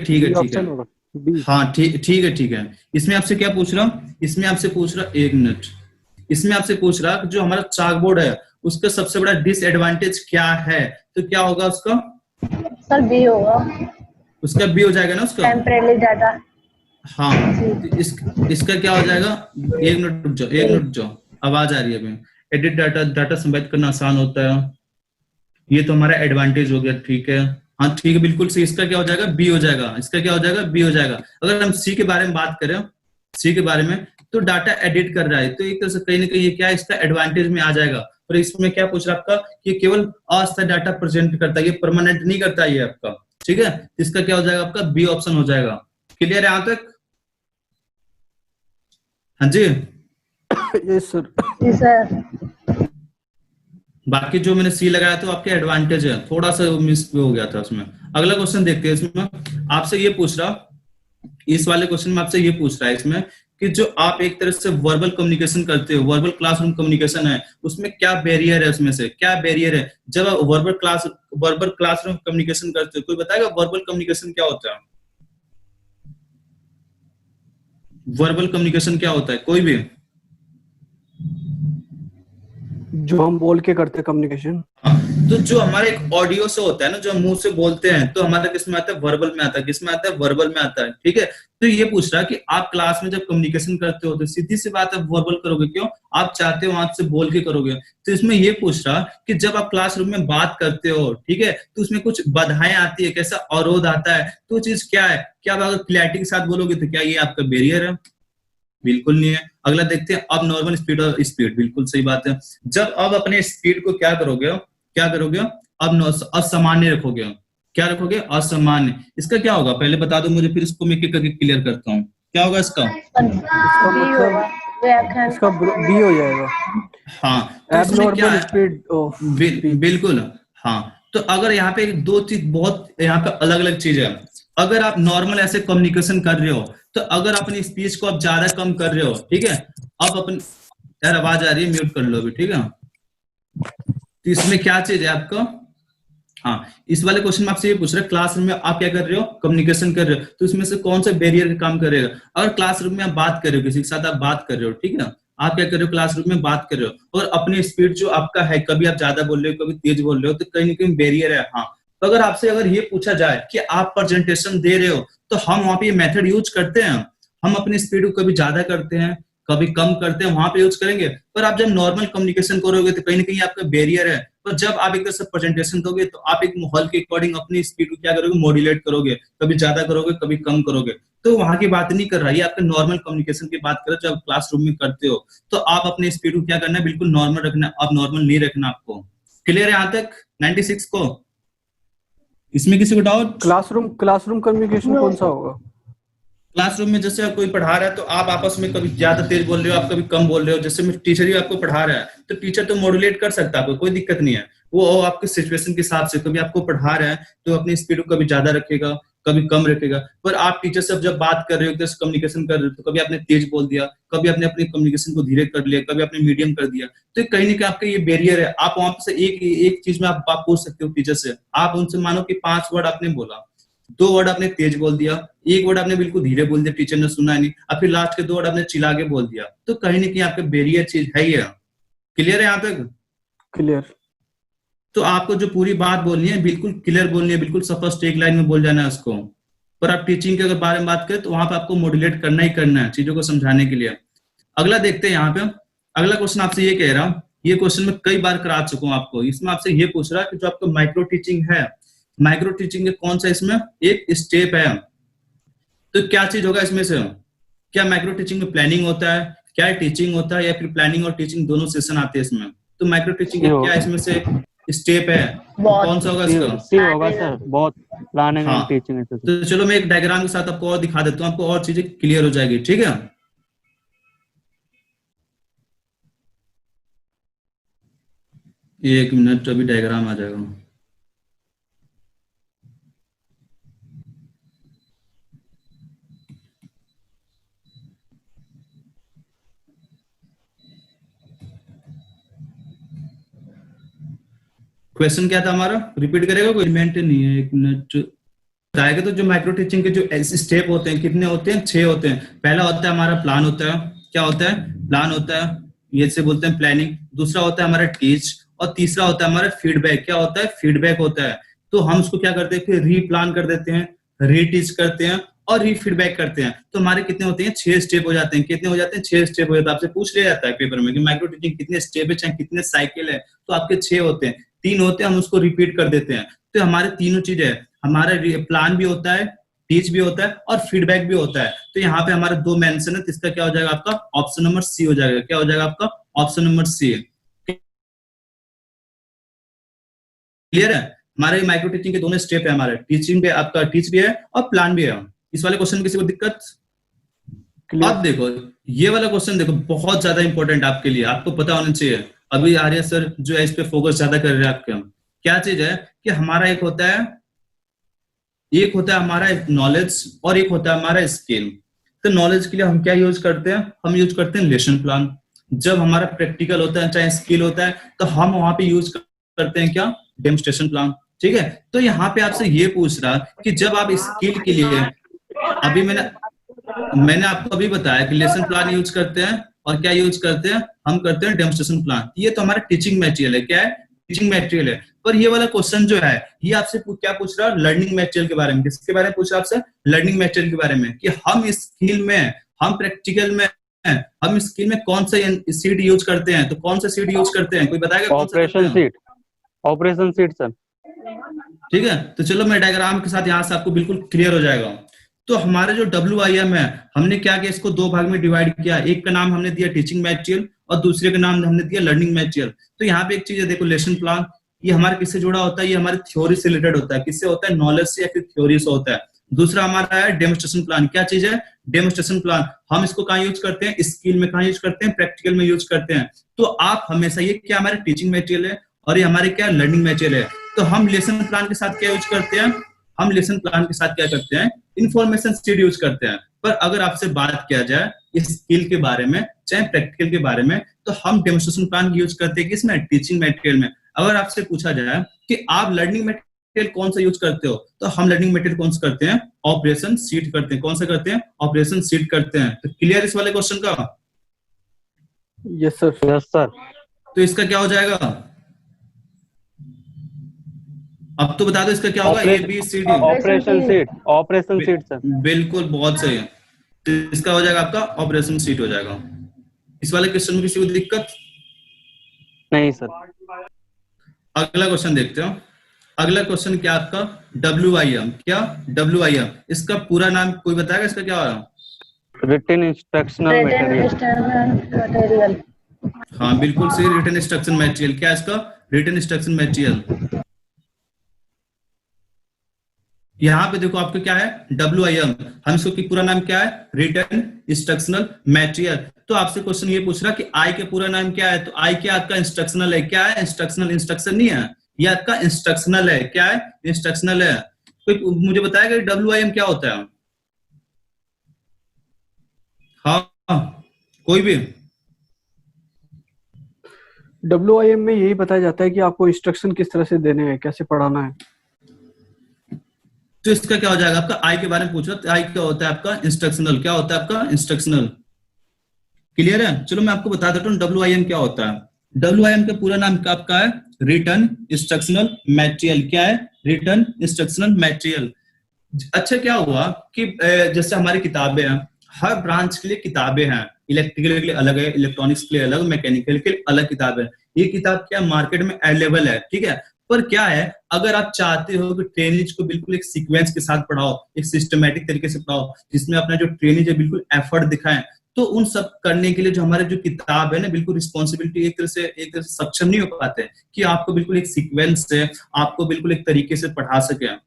हाँ ठीक है। इसमें आपसे क्या पूछ रहा हूँ, इसमें आपसे पूछ रहा, एक मिनट, इसमें आपसे पूछ रहा कि जो हमारा चाक बोर्ड है उसका सबसे बड़ा डिसएडवांटेज क्या है, तो क्या होगा उसका? सर बी होगा, उसका बी हो जाएगा ना उसका टेम्परेरी डाटा। हाँ, तो इसका क्या हो जाएगा? एक मिनट रुक जाओ, आवाज आ रही है अभी। एडिट डाटा संपादित करना आसान होता है, ये तो हमारा एडवांटेज हो गया, ठीक है। हाँ ठीक है, बिल्कुल सही। इसका क्या हो जाएगा? बी हो जाएगा। इसका क्या हो जाएगा? बी हो जाएगा। अगर हम सी के बारे में बात करें, सी के बारे में, तो डाटा एडिट कर रहा है, तो एक तरह से कहीं ना कहीं ये क्या है, इसका एडवांटेज में आ जाएगा। और इसमें क्या पूछ रहा है आपका कि केवल अस्थायी डाटा प्रेजेंट करता है, ये परमानेंट नहीं करता ये आपका, ठीक है। इसका क्या हो जाएगा? आपका बी ऑप्शन हो जाएगा। क्लियर है यहां तक? हाँ जी, यस सर। बाकी जो मैंने सी लगाया तो आपके एडवांटेज है, थोड़ा सा मिस हो गया था उसमें। अगला क्वेश्चन देखते हैं। इसमें आपसे ये पूछ रहा, इस वाले क्वेश्चन में आपसे ये पूछ रहा है इसमें कि जो आप एक तरह से वर्बल कम्युनिकेशन करते हो, वर्बल क्लासरूम कम्युनिकेशन है, उसमें क्या बैरियर है, उसमें से क्या बैरियर है जब आप वर्बल क्लासरूम कम्युनिकेशन करते हो? कोई बताएगा वर्बल कम्युनिकेशन क्या होता है? वर्बल कम्युनिकेशन क्या होता है, कोई भी? जो हम बोल के करते कम्युनिकेशन। तो जो हमारे एक ऑडियो से होता है ना, जो हम मुंह से बोलते हैं, तो हमारा किस में आता है? वर्बल में आता है। किस में आता है? वर्बल में आता है, ठीक है। तो ये पूछ रहा है कि आप क्लास में जब कम्युनिकेशन करते हो तो सीधी सी बात है वर्बल करोगे, क्यों? आप चाहते हो आप से बोल के करोगे। तो इसमें ये पूछ रहा कि जब आप क्लासरूम में बात करते हो, ठीक है, तो उसमें कुछ बाधाएं आती है, कैसा अवरोध आता है, तो चीज क्या है? क्या आप अगर क्लैरिटी के साथ बोलोगे तो क्या ये आपका बैरियर है? बिल्कुल नहीं है। अगला देखते हैं, अब नॉर्मल स्पीड और स्पीड, बिल्कुल सही बात है। जब अब अपने स्पीड को क्या करोगे, अब असामान्य रखोगे। क्या रखोगे? असामान्य। इसका क्या होगा पहले बता दो मुझे, फिर इसको मैं एक करके क्लियर करता हूँ। क्या होगा इसका? इसका बी हो जाएगा। हाँ, तो एबनॉर्मल स्पीड। बिल्कुल। हाँ, तो अगर यहाँ पे दो चीज बहुत यहाँ पे अलग अलग चीज है। अगर आप नॉर्मल ऐसे कम्युनिकेशन कर रहे हो, तो अगर अपनी स्पीच को आप ज्यादा कम कर रहे हो, ठीक है, आप अपन, यार आवाज आ रही है, म्यूट कर लो अभी, ठीक है। तो इसमें क्या चीज है आपका? हाँ, इस वाले क्वेश्चन में आपसे ये पूछ रहा है क्लासरूम में आप क्या कर रहे हो? कम्युनिकेशन कर रहे हो, तो इसमें से कौन सा बैरियर का काम करेगा? अगर क्लासरूम में आप बात कर रहे हो, किसी के साथ आप बात कर रहे हो, ठीक है, आप क्या कर रहे हो? क्लासरूम में बात कर रहे हो, और अपनी स्पीड जो आपका है, कभी आप ज्यादा बोल रहे हो, कभी तेज बोल रहे हो, तो कहीं ना कहीं बैरियर है। हाँ, तो अगर आपसे ये पूछा जाए कि आप प्रेजेंटेशन दे रहे हो, तो हम वहां पे ये मेथड यूज करते हैं, हम अपनी स्पीड को कभी ज्यादा करते हैं, कभी कम करते हैं, वहां पे यूज करेंगे। पर आप जब नॉर्मल कम्युनिकेशन करोगे तो कहीं ना कहीं आपका बैरियर है। तो जब आप एक तरह से प्रेजेंटेशन दोगे, तो आप एक माहौल के अकॉर्डिंग अपनी स्पीड को क्या करोगे? मॉड्यूलेट करोगे, कभी ज्यादा करोगे, कभी कम करोगे। तो वहां की बात नहीं कर रहा है, ये आपके नॉर्मल कम्युनिकेशन की बात करो। जब क्लासरूम में करते हो, तो आप अपनी स्पीड को क्या करना है? बिल्कुल नॉर्मल रखना है, अब नॉर्मल नहीं रखना आपको। क्लियर है यहाँ तक 96 को? इसमें किसी को डाउट? क्लासरूम कम्युनिकेशन कौन सा होगा? क्लासरूम में जैसे कोई पढ़ा रहा है, तो आप आपस में कभी ज्यादा तेज बोल रहे हो, आप कभी कम बोल रहे हो। जैसे टीचर ही आपको पढ़ा रहा है, तो टीचर तो मॉड्यूलेट कर सकता है, आपको कोई दिक्कत नहीं है। वो आपके सिचुएशन के हिसाब से, कभी आपको पढ़ा रहा है तो अपनी स्पीड को कभी ज्यादा रखेगा, कभी कम रखेगा। पर आप टीचर से जब बात कर रहे हो, कम्युनिकेशन कर रहे हो, तो कभी आपने तेज बोल दिया, कभी आपने अपनी कम्युनिकेशन को धीरे कर लिया, कभी आपने मीडियम कर दिया, तो कहीं ना कहीं आपका ये बैरियर है। आप वहां से एक चीज में आप पूछ सकते हो टीचर से, आप उनसे मानो कि 5 वर्ड आपने बोला, 2 वर्ड आपने तेज बोल दिया, 1 वर्ड आपने बिल्कुल धीरे बोल दिया, टीचर ने सुना नहीं, और फिर लास्ट के 2 वर्ड आपने चिल्ला के बोल दिया, तो कहीं ना कहीं आपका बैरियर चीज है ये। क्लियर है यहाँ तक? क्लियर। तो आपको जो पूरी बात बोलनी है बिल्कुल क्लियर बोलनी है, बिल्कुल स्पष्ट एक लाइन में बोल जाना है उसको। पर आप टीचिंग के अगर बारे में बात करें तो वहां पे आपको मॉड्यूलेट करना ही करना है चीजों को समझाने के लिए। अगला देखते हैं यहाँ पे। अगला क्वेश्चन आपसे ये कह रहा हूँ, ये क्वेश्चन मैं कई बार करा चुका हूँ आपको। इसमें आपसे ये पूछ रहा है कि जो आपका माइक्रो टीचिंग है, माइक्रो टीचिंग के कौन सा इसमें एक स्टेप है, तो क्या चीज होगा इसमें से? क्या माइक्रो टीचिंग में प्लानिंग होता है, क्या टीचिंग होता है, या फिर प्लानिंग और टीचिंग दोनों सेशन आते हैं इसमें? तो माइक्रो टीचिंग का क्या इसमें से स्टेप है, कौन सा होगा इसका? सी होगा सर, बहुत प्लानिंग एंड टीचिंग है। तो चलो मैं एक डायग्राम के साथ आपको और दिखा देता हूँ, आपको और चीजें क्लियर हो जाएगी। ठीक है, एक मिनट, अभी डायग्राम आ जाएगा। क्वेश्चन क्या था हमारा, रिपीट करेगा कोई? इवेंट नहीं है, एक मिनट बताएगा। तो जो माइक्रो टीचिंग के जो स्टेप होते हैं कितने होते हैं? 6 होते हैं। पहला होता है हमारा प्लान होता है। क्या होता है? प्लान होता है, ये से बोलते हैं प्लानिंग। दूसरा होता है हमारा टीच, और तीसरा होता है हमारा फीडबैक। क्या होता है? फीडबैक होता है। तो हम उसको क्या करते हैं, फिर रीप्लान कर देते हैं, रीटीच करते हैं और रीफीडबैक करते हैं। तो हमारे कितने होते हैं? 6 स्टेप हो जाते हैं। कितने हो जाते हैं? 6 स्टेप हो जाते हैं। आपसे पूछ लिया जाता है पेपर में कि माइक्रो टीचिंग कितने स्टेप है, चाहे कितने साइकिल है, तो आपके 6 होते हैं। 3 होते हैं, हम उसको रिपीट कर देते हैं। तो हमारे तीनों चीजें है, हमारा प्लान भी होता है, टीच भी होता है और फीडबैक भी होता है। तो यहाँ पे हमारे 2 मेंशन है, तो इसका क्या हो जाएगा आपका? ऑप्शन नंबर सी हो जाएगा। क्या हो जाएगा आपका? ऑप्शन नंबर सी। क्लियर है? हमारे माइक्रो टीचिंग के दोनों स्टेप है, हमारे टीचिंग पे आपका टीच भी है और प्लान भी है। इस वाले क्वेश्चन किसी को दिक्कत? अब देखो ये वाला क्वेश्चन, देखो बहुत ज्यादा इंपॉर्टेंट आपके लिए, आपको पता होना चाहिए। अभी आर्य सर जो है इस पे फोकस ज्यादा कर रहे हैं आपके। क्या चीज है कि हमारा एक होता है हमारा नॉलेज और एक होता है हमारा स्किल। तो नॉलेज के लिए हम क्या यूज करते हैं? हम यूज करते हैं लेसन प्लान। जब हमारा प्रैक्टिकल होता है चाहे स्किल होता है, तो हम वहां पे यूज करते हैं क्या? Demonstration plan. ठीक है, तो यहाँ पे आपसे ये पूछ रहा कि जब आप स्किल के लिए, अभी मैंने आपको अभी बताया कि लेसन प्लान यूज करते हैं और क्या यूज करते हैं? हम करते हैं डेमोन्स्ट्रेशन प्लान। ये तो हमारा टीचिंग मटेरियल है। क्या है? टीचिंग मटेरियल है। पर ये वाला क्वेश्चन जो है ये आपसे क्या पूछ रहा है? लर्निंग मटेरियल के बारे में। किसके बारे में पूछ रहा है आपसे? लर्निंग मटेरियल के बारे में, कि हम स्किल में, हम प्रैक्टिकल में, हम स्किल में कौन सा सीट यूज करते हैं। तो कौन सा सीट यूज करते हैं, कोई बताएगा? Operation seat, operation seat sir. ठीक है, तो चलो मैं डायग्राम के साथ यहाँ से आपको बिल्कुल क्लियर हो जाएगा। तो हमारे जो WIM है, हमने क्या किया, इसको 2 भाग में डिवाइड किया। एक का नाम हमने दिया टीचिंग मटेरियल और दूसरे का नाम हमने दिया लर्निंग मटेरियल। तो यहाँ पे एक चीज है, देखो लेसन प्लान, ये हमारे किससे जुड़ा होता है? ये हमारे थ्योरी से रिलेटेड होता है। किससे होता है? नॉलेज से या फिर थ्योरी से होता है। दूसरा हमारा है डेमोन्स्ट्रेशन प्लान। क्या चीज है? Demonstration plan. हम इसको कहाँ यूज करते हैं? स्किल में कहाँ यूज करते हैं? प्रैक्टिकल में यूज करते हैं। तो आप हमेशा, ये क्या हमारे टीचिंग मटेरियल है और ये हमारे क्या लर्निंग मटेरियल है। तो हम लेसन प्लान के साथ क्या यूज करते हैं? हम लेसन प्लान के साथ क्या करते हैं? इंफॉर्मेशन शीट यूज करते हैं। पर अगर आपसे बात किया जाए इस स्किल के बारे में चाहे प्रैक्टिकल के बारे में, तो हम डेमोन्स्ट्रेशन प्लान यूज करते हैं किसमें? टीचिंग मटेरियल में। अगर आपसे पूछा जाए कि आप लर्निंग मटेरियल कौन सा यूज करते हो, तो हम लर्निंग मटेरियल कौन सा करते हैं? ऑपरेशन शीट करते हैं। कौन सा करते हैं? ऑपरेशन शीट करते हैं। तो क्लियर इस वाले क्वेश्चन का? Yes sir. Yes sir. तो इसका क्या हो जाएगा? अब तो बता दो इसका क्या होगा? ABCD। Operation seat, operation seat sir. बिल्कुल, बहुत सही है। तो इसका हो जाएगा आपका ऑपरेशन सीट हो जाएगा। इस वाले क्वेश्चन में किसी को दिक्कत? नहीं सर। अगला क्वेश्चन देखते हो। अगला क्वेश्चन क्या आपका? WIM। क्या? WIM, इसका पूरा नाम कोई बताएगा? इसका क्या हो रहा है? Written instructional material. हाँ बिल्कुल सही, रिटन इंस्ट्रक्शन मटेरियल। क्या इसका? Written instruction material. यहाँ पे देखो आपका क्या है? WIM। हम इसको की पूरा नाम क्या है? Written instructional material. तो आपसे क्वेश्चन ये पूछ रहा कि आई के पूरा नाम क्या है? तो आई क्या आपका? इंस्ट्रक्शनल है। क्या है? इंस्ट्रक्शनल। इंस्ट्रक्शन नहीं है, ये आपका इंस्ट्रक्शनल है। क्या है? इंस्ट्रक्शनल है। कोई मुझे बताएगा WIM क्या होता है? हाँ कोई भी? WIM में यही बताया जाता है कि आपको इंस्ट्रक्शन किस तरह से देने हैं, कैसे पढ़ाना है। तो इसका क्या हो जाएगा आपका, आई के बारे में पूछ रहा तो आई क्या होता है आपका इंस्ट्रक्शनल, क्या होता है आपका इंस्ट्रक्शनल। क्लियर है? चलो मैं आपको बता देता हूँ WIM क्या होता है। WIM का पूरा नाम क्या आपका है, रिटर्न इंस्ट्रक्शनल मटेरियल। क्या है? Return instructional material. अच्छा क्या हुआ कि जैसे हमारी किताबें हैं, हर ब्रांच के लिए किताबें हैं, इलेक्ट्रिकल के लिए अलग है, इलेक्ट्रॉनिक्स के लिए अलग, मैकेनिकल के लिए अलग किताब है। ये किताब क्या मार्केट में अवेलेबल है, ठीक है। पर क्या है, अगर आप चाहते हो कि ट्रेनिज को बिल्कुल एक सीक्वेंस के साथ पढ़ाओ, एक सिस्टमेटिक तरीके से पढ़ाओ, जिसमें अपना जो ट्रेनिज है बिल्कुल एफर्ट दिखाएं, तो उन सब करने के लिए जो हमारे जो किताब है ना, बिल्कुल रिस्पॉन्सिबिलिटी एक तरह से सक्षम नहीं हो पाते कि आपको बिल्कुल एक सीक्वेंस से, आपको बिल्कुल एक तरीके से पढ़ा सके।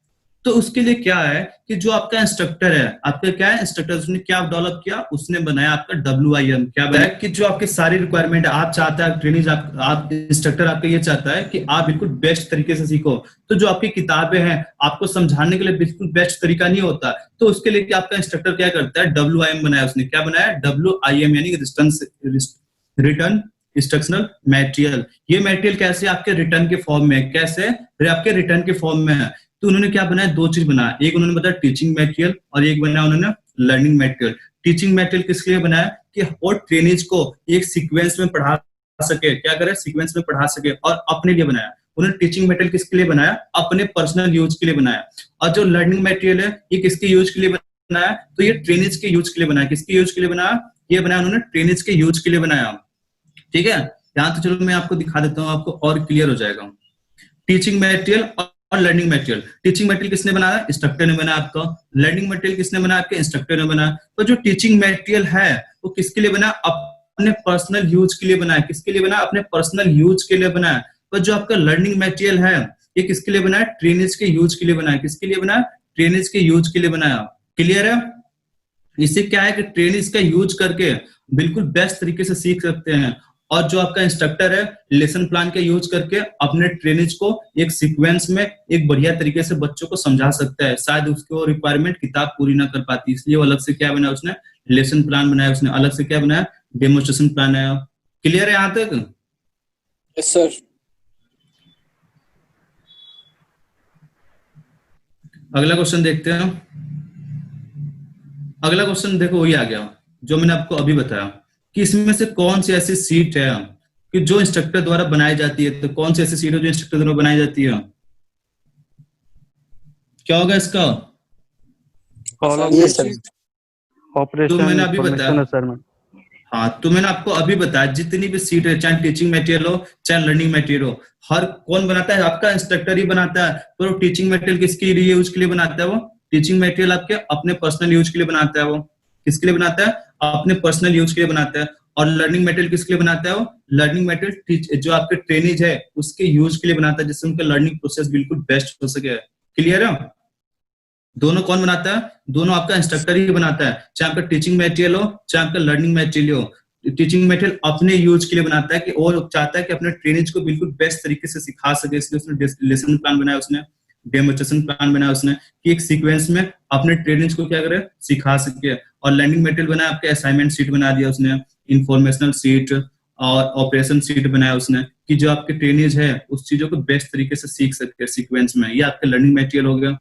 तो उसके लिए क्या है कि जो आपका इंस्ट्रक्टर है, आपका क्या है इंस्ट्रक्टर, उसने क्या डेवलप किया, उसने बनाया आपका WIM। क्या बनाया कि जो आपकी सारी रिक्वायरमेंट आप चाहता है ट्रेनिंग, आप इंस्ट्रक्टर आपका ये चाहता है कि आप बिल्कुल बेस्ट तरीके से सीखो। तो जो आपकी किताबें हैं आपको समझाने के लिए बिल्कुल बेस्ट तरीका नहीं होता, तो उसके लिए आपका इंस्ट्रक्टर क्या करता है, WIM बनाया उसने। क्या बनाया? WIM यानी रिटर्न इंस्ट्रक्शनल मटेरियल। ये मटेरियल कैसे आपके रिटर्न के फॉर्म में, कैसे आपके रिटर्न के फॉर्म में है। तो उन्होंने क्या बनाया, दो चीज बनाया, एक उन्होंने बताया टीचिंग मटेरियल और एक बनाया उन्होंने लर्निंग मटेरियल। टीचिंग मटेरियल किसके लिए बनाया कि वो ट्रेनिज को एक सीक्वेंस में पढ़ा सके, क्या करे, सीक्वेंस में पढ़ा सके, और अपने लिए बनाया। उन्होंने टीचिंग मटेरियल किसके लिए बनाया, अपने पर्सनल यूज के लिए बनाया। और जो लर्निंग मटेरियल है ये किसके यूज के लिए बनाया, तो ये ट्रेनिज के यूज के लिए बनाया। किसके यूज के लिए बनाया? ये बनाया उन्होंने ट्रेनिज के यूज के लिए बनाया, ठीक है। यहाँ तो चलो मैं आपको दिखा देता हूँ, आपको और क्लियर हो जाएगा। टीचिंग मटेरियल और लर्निंग मटेरियल। टीचिंग मटेरियल किसने बनाया? इंस्ट्रक्टर ने बनाया आपका। लर्निंग मटेरियल किसने बनाया? आपके इंस्ट्रक्टर ने बनाया। तो जो टीचिंग मटेरियल है वो किसके लिए बनाया? अपने पर्सनल यूज के लिए बनाया। किसके लिए बनाया? अपने पर्सनल यूज के लिए बनाया। तो जो आपका लर्निंग मटेरियल है ये किसके लिए बनाया? ट्रेनिज के यूज के लिए बनाया। किसके लिए बनाया? ट्रेनिज के यूज के लिए बनाया। क्लियर है? इससे क्या है कि ट्रेनिज का यूज करके बिल्कुल बेस्ट तरीके से सीख सकते हैं। और जो आपका इंस्ट्रक्टर है लेसन प्लान का यूज करके अपने ट्रेनिज को एक सीक्वेंस में एक बढ़िया तरीके से बच्चों को समझा सकता है। शायद उसको रिक्वायरमेंट किताब पूरी ना कर पाती, इसलिए वो अलग से क्या बनाया उसने, लेसन प्लान बनाया उसने। अलग से क्या बनाया, डेमोन्स्ट्रेशन प्लान बनाया। क्लियर है यहाँ तक? Yes sir. अगला क्वेश्चन देखते हैं। अगला क्वेश्चन देखो वही आ गया जो मैंने आपको अभी बताया कि इसमें से कौन सी ऐसी सीट है कि जो इंस्ट्रक्टर द्वारा बनाई जाती है। तो कौन सी ऐसी सीट है जो इंस्ट्रक्टर द्वारा बनाई जाती है? क्या होगा इसका? ऑपरेशन तो मैंने अभी बताया, सर में। हाँ तो मैंने आपको अभी बताया जितनी भी सीट है, चाहे टीचिंग मटेरियल हो चाहे लर्निंग मटेरियल हो, हर कौन बनाता है? आपका इंस्ट्रक्टर ही बनाता है। तो टीचिंग मटेरियल किसके लिए यूज के लिए बनाता है? वो टीचिंग मटेरियल आपके अपने पर्सनल यूज के लिए बनाता है। वो किसके लिए बनाता है? अपने पर्सनल यूज के लिए बनाता है। और लर्निंग मटेरियल किसके लिए बनाता है? वो लर्निंग मटेरियल जो आपके ट्रेनिज है उसके यूज के लिए बनाता है, जिससे उनका लर्निंग प्रोसेस बिल्कुल बेस्ट हो सके। क्लियर है? दोनों कौन बनाता है? दोनों आपका इंस्ट्रक्टर ही बनाता है, चाहे आपका टीचिंग मटेरियल हो चाहे आपका लर्निंग मटेरियल हो। टीचिंग मटेरियल अपने यूज के लिए बनाता है कि वो चाहता है कि अपने ट्रेनिज को बिल्कुल बेस्ट तरीके से सिखा सके, इसलिए उसने लेसन प्लान बनाया, उसने डेमोन्स्ट्रेशन प्लान बनाया उसने, कि एक सीक्वेंस में अपने ट्रेनिज को क्या करे, सिखा सके। और लर्निंग मटेरियल बनाया आपके असाइनमेंट सीट बना दिया उसने, इंफॉर्मेशनल सीट और ऑपरेशन सीट बनाया उसने, कि जो आपके ट्रेनिज है उस चीजों को बेस्ट तरीके से सीख सके सीक्वेंस में। ये आपका लर्निंग मटेरियल हो गया,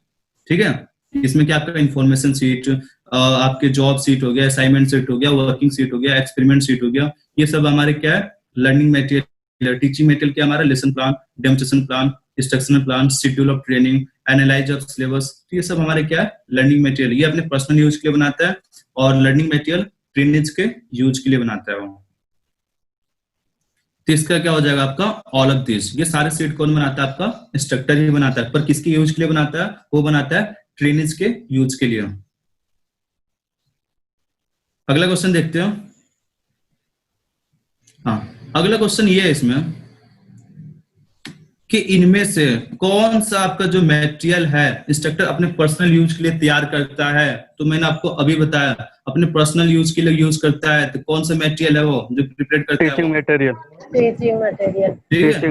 ठीक है। इसमें क्या आपका इंफॉर्मेशन सीट, आपके जॉब सीट हो गया, असाइनमेंट सीट हो गया, वर्किंग सीट हो गया, एक्सपेरिमेंट सीट हो गया, ये सब हमारे क्या है लर्निंग मटेरियल। टीचिंग मटेरियल क्या हमारा lesson plan, demonstration plan, instructional plan, schedule of training, analyse of syllabus, ये सब हमारे क्या है लर्निंग मटेरियल। ये अपने पर्सनल यूज के लिए बनाता है और लर्निंग मटेरियल ट्रेनिज के यूज के लिए बनाता है वो। तो इसका क्या हो जाएगा आपका ऑल ऑफ दिस। ये सारे सीट कौन बनाता है? आपका इंस्ट्रक्टर ही बनाता है। पर किसके यूज के लिए बनाता है? वो बनाता है ट्रेनिज के यूज के लिए। अगला क्वेश्चन देखते हो। हाँ अगला क्वेश्चन ये है इसमें कि इनमें से कौन सा आपका जो मटेरियल है इंस्ट्रक्टर अपने पर्सनल यूज के लिए तैयार करता है। तो मैंने आपको अभी बताया अपने पर्सनल यूज के लिए यूज करता है, तो कौन सा मटेरियल है वो जो प्रिपेयर करता है? Teaching material. Teaching material. ठीक है,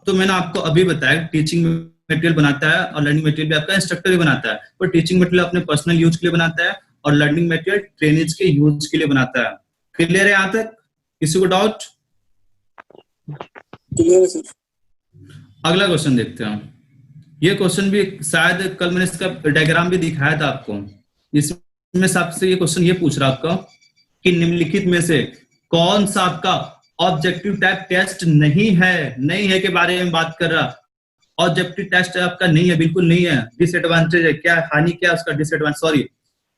तो मैंने आपको अभी बताया टीचिंग मटेरियल बनाता है और लर्निंग मटेरियल भी आपका इंस्ट्रक्टर ही बनाता है। पर टीचिंग मटेरियल अपने पर्सनल यूज के लिए बनाता है और लर्निंग मटेरियल ट्रेनिज के यूज के लिए बनाता है। क्लियर है यहाँ तक? किसी को डाउट? क्लियर है सर। अगला क्वेश्चन देखते हैं। ये क्वेश्चन भी शायद कल मैंने इसका डायग्राम भी दिखाया था आपको। इसमें सबसे ये क्वेश्चन ये पूछ रहा आपका कि निम्नलिखित में से कौन सा आपका ऑब्जेक्टिव टाइप टेस्ट नहीं है के बारे में बात कर रहा। ऑब्जेक्टिव टेस्ट आपका नहीं है, बिल्कुल नहीं है, डिसएडवांटेज है। क्या हानि, क्या उसका डिसएडवांटेज, सॉरी,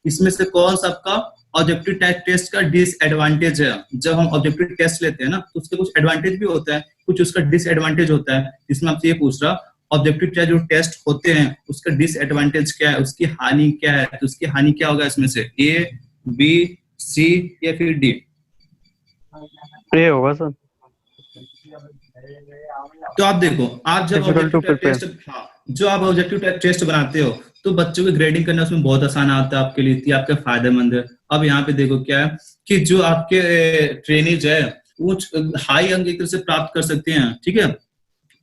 इसमें से कौन सा आपका ऑब्जेक्टिव टाइप टेस्ट का डिसएडवांटेज है। जब हम ऑब्जेक्टिव टेस्ट लेते हैं ना तो उसके कुछ एडवांटेज भी होता है, कुछ उसका डिसएडवांटेज होता है। इसमें आपसे ये पूछ रहा ऑब्जेक्टिव टेस्ट जो टेस्ट होते हैं उसका डिसएडवांटेज क्या है, उसकी हानि क्या है। तो उसकी हानि क्या होगा इसमें से, ए, बी, सी या फिर डी? ए होगा सर। तो आप देखो, आप जब ऑब्जेक्टिव टेस्ट, हाँ, जो आप ऑब्जेक्टिव टेस्ट बनाते हो तो बच्चों को ग्रेडिंग करना उसमें बहुत आसान आता है आपके लिए, ये आपके फायदेमंद है। अब यहाँ पे देखो क्या है कि जो आपके ट्रेनीज है वो हाई अंक एक तरह से प्राप्त कर सकते हैं, ठीक है,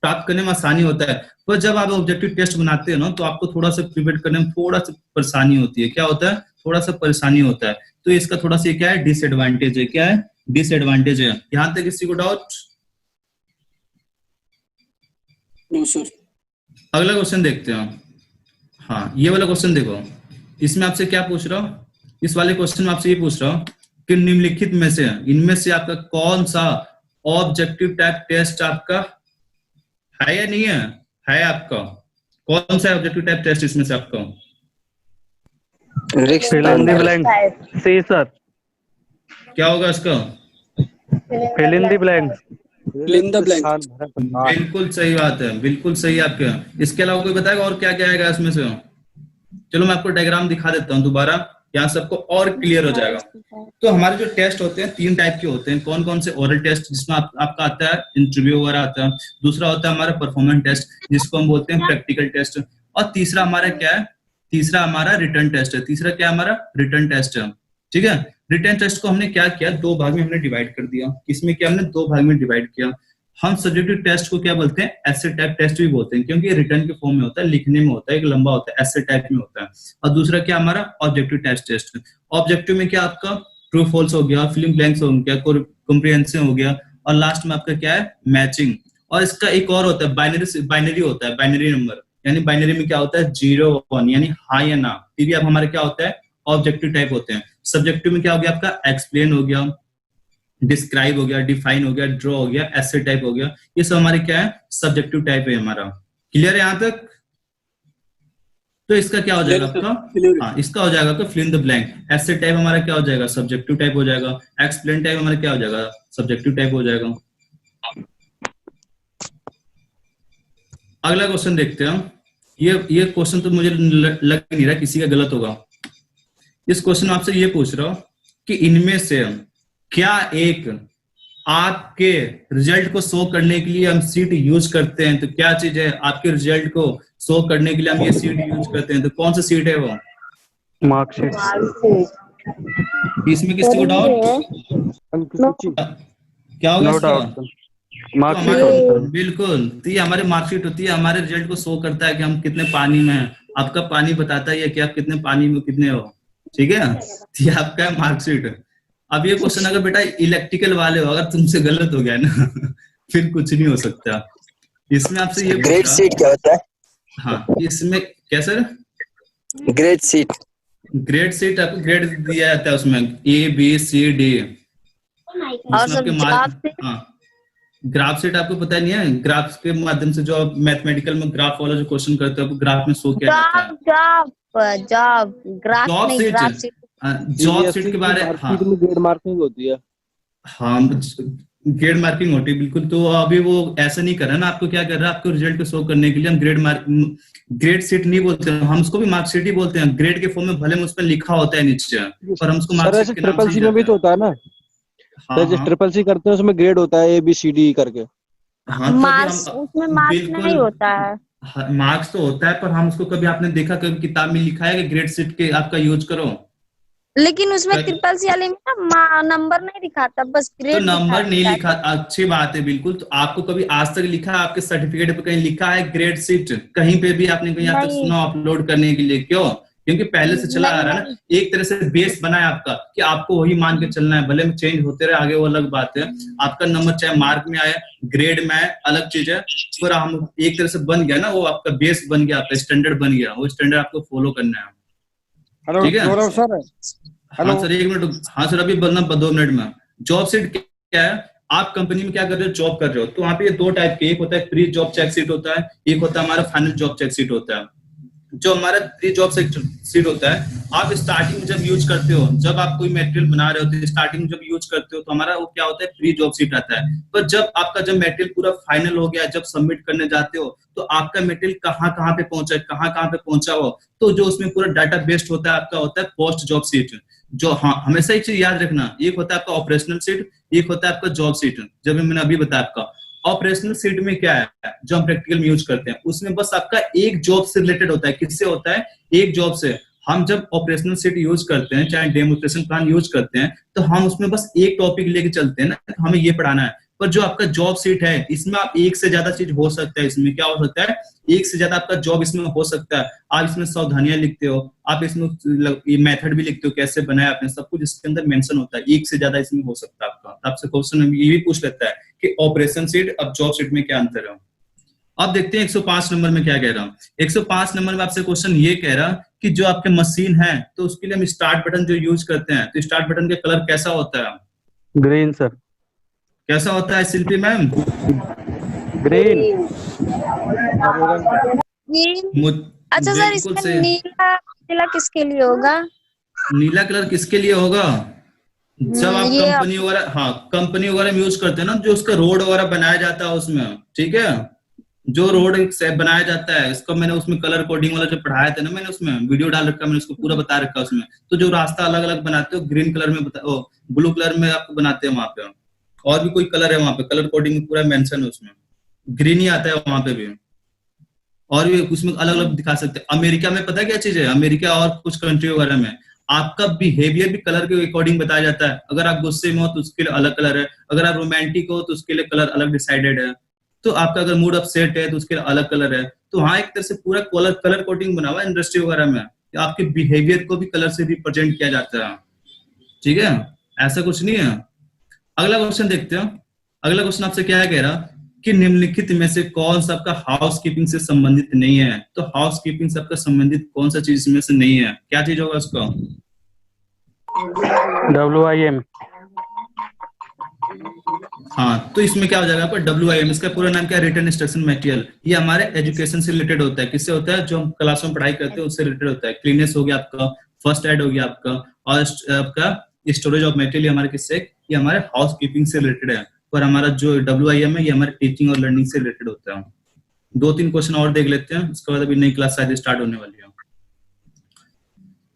प्राप्त करने में आसानी होता है। पर जब आप ऑब्जेक्टिव टेस्ट बनाते हो ना तो आपको थोड़ा सा प्रिपेयर करने में थोड़ा सा परेशानी होती है। क्या होता है, थोड़ा सा परेशानी होता है। तो इसका थोड़ा सा क्या है, डिसएडवांटेज है। क्या है, डिसएडवांटेज है। यहाँ तक किसी को डाउट? No sir. अगला क्वेश्चन देखते हैं। हाँ, ये वाला क्वेश्चन देखो, इसमें आपसे क्या पूछ रहा हूँ, इस वाले क्वेश्चन में आपसे ये पूछ रहा हूँ कि निम्नलिखित में से, इनमें से आपका कौन सा ऑब्जेक्टिव टाइप टेस्ट आपका है या नहीं है? है आपका कौन सा ऑब्जेक्टिव टाइप टेस्ट इसमें से आपका? Fill in the blank. C sir. क्या होगा इसका? Fill in the blank. Fill in the blank. बिल्कुल सही बात है, बिल्कुल सही आपके। इसके अलावा कोई बताएगा और क्या क्या आएगा इसमें से? चलो मैं आपको डायग्राम दिखा देता हूँ दोबारा, यहाँ सबको और क्लियर हो जाएगा। तो हमारे जो टेस्ट होते हैं 3 टाइप के होते हैं। कौन कौन से? ओरल टेस्ट जिसमें आपका आता है इंटरव्यू वगैरह आता है, दूसरा होता है हमारा परफॉर्मेंस टेस्ट जिसको हम बोलते हैं प्रैक्टिकल टेस्ट, और तीसरा हमारा क्या है, तीसरा हमारा रिटर्न टेस्ट है। तीसरा क्या हमारा? रिटर्न टेस्ट है, ठीक है। रिटर्न टेस्ट को हमने क्या किया, 2 भाग में हमने डिवाइड कर दिया। इसमें क्या हमने 2 भाग में डिवाइड किया। हम सब्जेक्टिव टेस्ट को क्या बोलते हैं? एसे टाइप टेस्ट भी बोलते हैं, क्योंकि रिटर्न के फॉर्म में होता है, लिखने में होता है, एक लंबा होता है, एसे टाइप में होता है। और दूसरा क्या हमारा? Objective test. ऑब्जेक्टिव में क्या आपका ट्रू फॉल्स हो गया, फिलिंग ब्लैंक्स हो गया, कॉम्प्रिहेंशन हो गया, और लास्ट में आपका क्या है? मैचिंग। और इसका एक और होता है बाइनरी होता है, बाइनरी नंबर, यानी बाइनरी में क्या होता है? 0 1, यानी हाँ या ना। ये भी अब हमारे क्या होता है? ऑब्जेक्टिव टाइप होते हैं। सब्जेक्टिव में क्या हो गया आपका? एक्सप्लेन हो गया, डिस्क्राइब हो गया, डिफाइन हो गया, ड्रॉ हो गया, एसे टाइप हो गया। ये सब हमारे क्या है? सब्जेक्टिव टाइप है हमारा। क्लियर है यहाँ तक? तो इसका क्या हो जाएगा आपका? हाँ, इसका हो जाएगा आपका fill in the blank. Essay type हमारा क्या हो जाएगा? सब्जेक्टिव टाइप हो जाएगा। एक्सप्लेन टाइप हमारा क्या हो जाएगा? सब्जेक्टिव टाइप हो जाएगा। अगला क्वेश्चन देखते हैं। ये क्वेश्चन तो मुझे लग नहीं रहा किसी का गलत होगा। इस क्वेश्चन में आपसे ये पूछ रहा हूं कि इनमें से क्या एक आपके रिजल्ट को शो करने के लिए हम सीट यूज करते हैं? तो क्या चीज है आपके रिजल्ट को शो करने के लिए हम ये सीट यूज करते हैं? तो कौन सा सीट है वो? मार्कशीट। इसमें किसी को डाउट? क्या होगा इसका? मार्कशीट। बिल्कुल, तो ये हमारी मार्कशीट होती है, हमारे रिजल्ट को शो करता है कि हम कितने पानी में हैं। आपका पानी बताता है कि आप कितने पानी में कितने हो, ठीक है। ये आपका मार्कशीट। अब ये क्वेश्चन अगर बेटा इलेक्ट्रिकल वाले हो, अगर तुमसे गलत हो गया ना फिर कुछ नहीं हो सकता। इसमें आपसे ये ग्रेड सीट क्या होता है? हाँ, इसमें क्या sir? Grade seat. Grade seat आपको ग्रेड दिया जाता है उसमें ABCD। और सब ग्राफ सेट आपको पता नहीं है? ग्राफ के माध्यम से जो मैथमेटिकल में ग्राफ वाला जो क्वेश्चन करते हैं ग्राफ में शो किया जाता है। जॉब सीट के बारे में ग्रेड मार्किंग होती है। हाँ, ग्रेड मार्किंग होती है, बिल्कुल। तो अभी वो ऐसा नहीं कर रहा ना, आपको क्या कर रहा है? आपको रिजल्ट को शो करने के लिए हम ग्रेड सीट नहीं बोलते हैं, हम उसको भी मार्कशीट ही बोलते हैं। ग्रेड के फॉर्म में भले में उस पर लिखा होता है नीचे, पर हम उसको मार्कशीट के नाम से ट्रिपल सी में भी तो होता है ना। जैसे ट्रिपल सी करते हैं उसमें ग्रेड होता है ABCD करके। हाँ, मार्क्स उसमें मार्क्स नहीं होता है। मार्क्स तो होता है, पर हम उसको कभी आपने देखा कभी किताब में लिखा है कि ग्रेड सीट के आपका यूज करो? लेकिन उसमें ट्रिपल सी वाले में ना नंबर नहीं दिखाता, बस ग्रेड। तो नंबर नहीं लिखा, अच्छी बात है, बिल्कुल। तो आपको कभी आज तक लिखा है आपके सर्टिफिकेट पे कहीं लिखा है ग्रेड सीट? कहीं पे भी आपने कहीं आज तक सुना अपलोड करने के लिए? क्यों? क्योंकि पहले से चला आ रहा है ना, एक तरह से बेस बना है आपका कि आपको वही मान के चलना है, भले में चेंज होते रहे आगे वो अलग बात है। आपका नंबर चाहे मार्क में आए, ग्रेड में आए, अलग चीज है, पर हम एक तरह से बन गया ना, वो आपका बेस बन गया, आपका स्टैंडर्ड बन गया, वो स्टैंडर्ड आपको फॉलो करना है। हेलो ठीक है गौरव सर। हाँ सर, 1 मिनट। हाँ सर, अभी बनना 2 मिनट में। जॉब सीट क्या है? आप कंपनी में क्या कर रहे हो? जॉब कर रहे हो, तो वहाँ पे ये 2 टाइप के, एक होता है प्री जॉब चेक शीट होता है, एक होता है हमारा फाइनल जॉब चेक शीट होता है। जो हमारा प्री जॉब सीट होता है, आप स्टार्टिंग में जब यूज करते हो, जब आप कोई मटेरियल बना रहे हो तो स्टार्टिंग में जब यूज करते हो तो हमारा वो क्या होता है, प्री जॉब सीट आता है। पर जब आपका जब मटेरियल पूरा फाइनल हो गया, जब सबमिट करने जाते हो तो आपका मटेरियल कहाँ पे पहुंचा है, कहाँ पे पहुंचा हो, तो जो उसमें पूरा डाटा बेस्ड होता है आपका होता है पोस्ट जॉब सीट। जो हाँ हमेशा एक चीज याद रखना, एक होता है आपका ऑपरेशनल सीट, एक होता है आपका जॉब सीट। जब मैंने अभी बताया आपका ऑपरेशनल सीट में क्या है, जो हम प्रैक्टिकल में यूज करते हैं, उसमें बस आपका एक जॉब से रिलेटेड होता है। किससे होता है? एक जॉब से। हम जब ऑपरेशनल सीट यूज करते हैं, चाहे डेमोन्स्ट्रेशन प्लान यूज करते हैं, तो हम उसमें बस एक टॉपिक लेके चलते हैं ना, हमें ये पढ़ाना है। पर जो आपका जॉब सीट है, इसमें आप एक से ज्यादा चीज हो सकता है। इसमें क्या हो सकता है? एक से ज्यादा आपका जॉब इसमें हो सकता है। आप इसमें सावधानियां लिखते हो, आप इसमें मेथड भी लिखते हो, कैसे बनाया आपने, सब कुछ इसके अंदर मेंशन होता है। एक से ज्यादा इसमें हो सकता है आपका। आपसे क्वेश्चन ये भी पूछ लेता है कि ऑपरेशन सीट और जॉब सीट में क्या अंतर है। अब देखते हैं 105 नंबर में क्या कह रहा हूँ। 105 नंबर में आपसे क्वेश्चन ये कह रहा कि जो आपके मशीन है, तो उसके लिए हम स्टार्ट बटन जो यूज करते हैं, तो स्टार्ट बटन का कलर कैसा होता है? Green sir. कैसा होता है शिल्पी मैम? ग्रीन। अच्छा सर, इसमें नीला किसके लिए होगा? नीला कलर किसके लिए होगा? जब आप कंपनी वगैरह, हाँ कंपनी वगैरह में यूज करते हैं ना, जो उसका रोड वगैरह बनाया जाता है उसमें, ठीक है, जो रोड बनाया जाता है, इसको मैंने उसमें कलर कोडिंग वाला जो पढ़ाया था ना, मैंने उसमें वीडियो डाल रखा, मैंने उसको पूरा बता रखा उसमें। तो जो रास्ता अलग अलग बनाते हो, ग्रीन कलर में ब्लू कलर में आपको बनाते हैं वहां पे, और भी कोई कलर है वहां पे, कलर कोडिंग पूरा मेंशन है उसमें, ग्रीन ही आता है वहां पे भी, और भी उसमें अलग अलग दिखा सकते हैं। अमेरिका में पता है क्या चीज है? अमेरिका और कुछ कंट्री वगैरह में आपका बिहेवियर भी कलर के अकॉर्डिंग बताया जाता है। अगर आप गुस्से में हो तो उसके लिए अलग कलर है, अगर आप रोमांटिक हो तो उसके लिए कलर अलग डिसाइडेड है, तो आपका अगर मूड अपसेट है तो उसके लिए अलग कलर है। तो हाँ, एक तरह से पूरा कलर कोडिंग बना हुआ है इंडस्ट्री वगैरह में, आपके बिहेवियर को भी कलर से रिप्रेजेंट किया जाता है। ठीक है, ऐसा कुछ नहीं है। अगला क्वेश्चन देखते हो। अगला क्वेश्चन आपसे क्या है, कह रहा कि निम्नलिखित में से कौन सा आपका हाउस कीपिंग से संबंधित नहीं है? तो हाउस कीपिंग से आपका संबंधित कौन सा चीज में से नहीं है? क्या चीज होगा उसका? WIM। हाँ, तो इसमें क्या हो जाएगा आपका WIM। इसका पूरा नाम क्या है? Written instruction material. ये हमारे एजुकेशन से रिलेटेड होता है। किससे होता है? जो हम क्लास में पढ़ाई करते हैं उससे रिलेटेड होता है। क्लीनेस हो गया आपका, फर्स्ट एड हो गया आपका, और आपका स्टोरेज ऑफ मटेरियल हमारे किससे? ये हमारे हाउस कीपिंग से रिलेटेड है। पर हमारा जो WIM है ये हमारे टीचिंग और लर्निंग से रिलेटेड होता है। 2-3 क्वेश्चन और देख लेते हैं, उसके बाद अभी नई क्लास शायद स्टार्ट होने वाली है।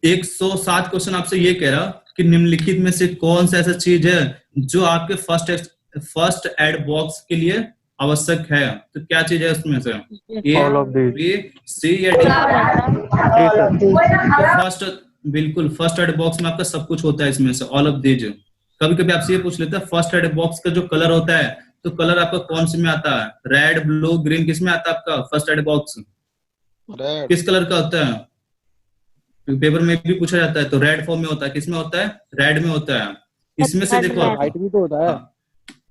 107 क्वेश्चन आपसे ये कह रहा कि निम्नलिखित में से कौन सा ऐसा चीज है जो आपके फर्स्ट एड बॉक्स के लिए आवश्यक है? तो क्या चीज है उसमें से? All of these। B, C या D? फर्स्ट, बिल्कुल फर्स्ट एड बॉक्स में आपका सब कुछ होता है इसमें से, ऑल ऑफ दीज। कभी कभी आपसे ये पूछ लेता है फर्स्ट एड बॉक्स का जो कलर होता है, तो कलर आपका कौन से में आता है? रेड, ब्लू, ग्रीन, किस में आता है आपका फर्स्ट एड बॉक्स? किस कलर का होता है? पेपर में भी पूछा जाता है। तो रेड फॉर्म में होता है। किस में होता है? रेड में होता है। इसमें से देखो, व्हाइट भी तो होता है।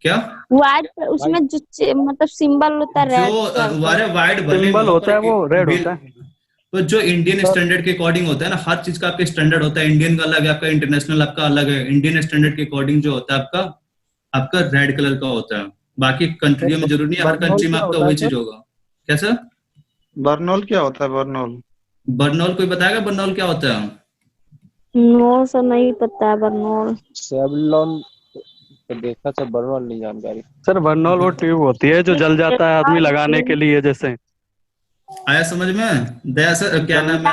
क्या व्हाइट? उसमें जो मतलब सिंबल होता है जो व्हाइट सिंबल होता है वो रेड होता है। तो जो इंडियन स्टैंडर्ड के अकॉर्डिंग होता है ना, हर चीज का आपका स्टैंडर्ड होता है। इंडियन का अलग है, आपका इंटरनेशनल आपका अलग है। इंडियन स्टैंडर्ड के अकॉर्डिंग जो होता है आपका रेड कलर का होता है। बाकी कंट्रियों में जरूरी नहीं, हर कंट्री में आपका वही चीज होगा। कैसा? बर्नॉल क्या होता है? बर्नॉल कोई बताएगा बर्नॉल क्या होता है? नो सर, नहीं पता है बर्नॉल। सेवलॉन देखा सर, बर्नॉल नहीं जानकारी सर। बर्नॉल वो ट्यूब होती है जो जल जाता है आदमी लगाने के लिए, जैसे आया समझ में? दया सर क्या नाम है?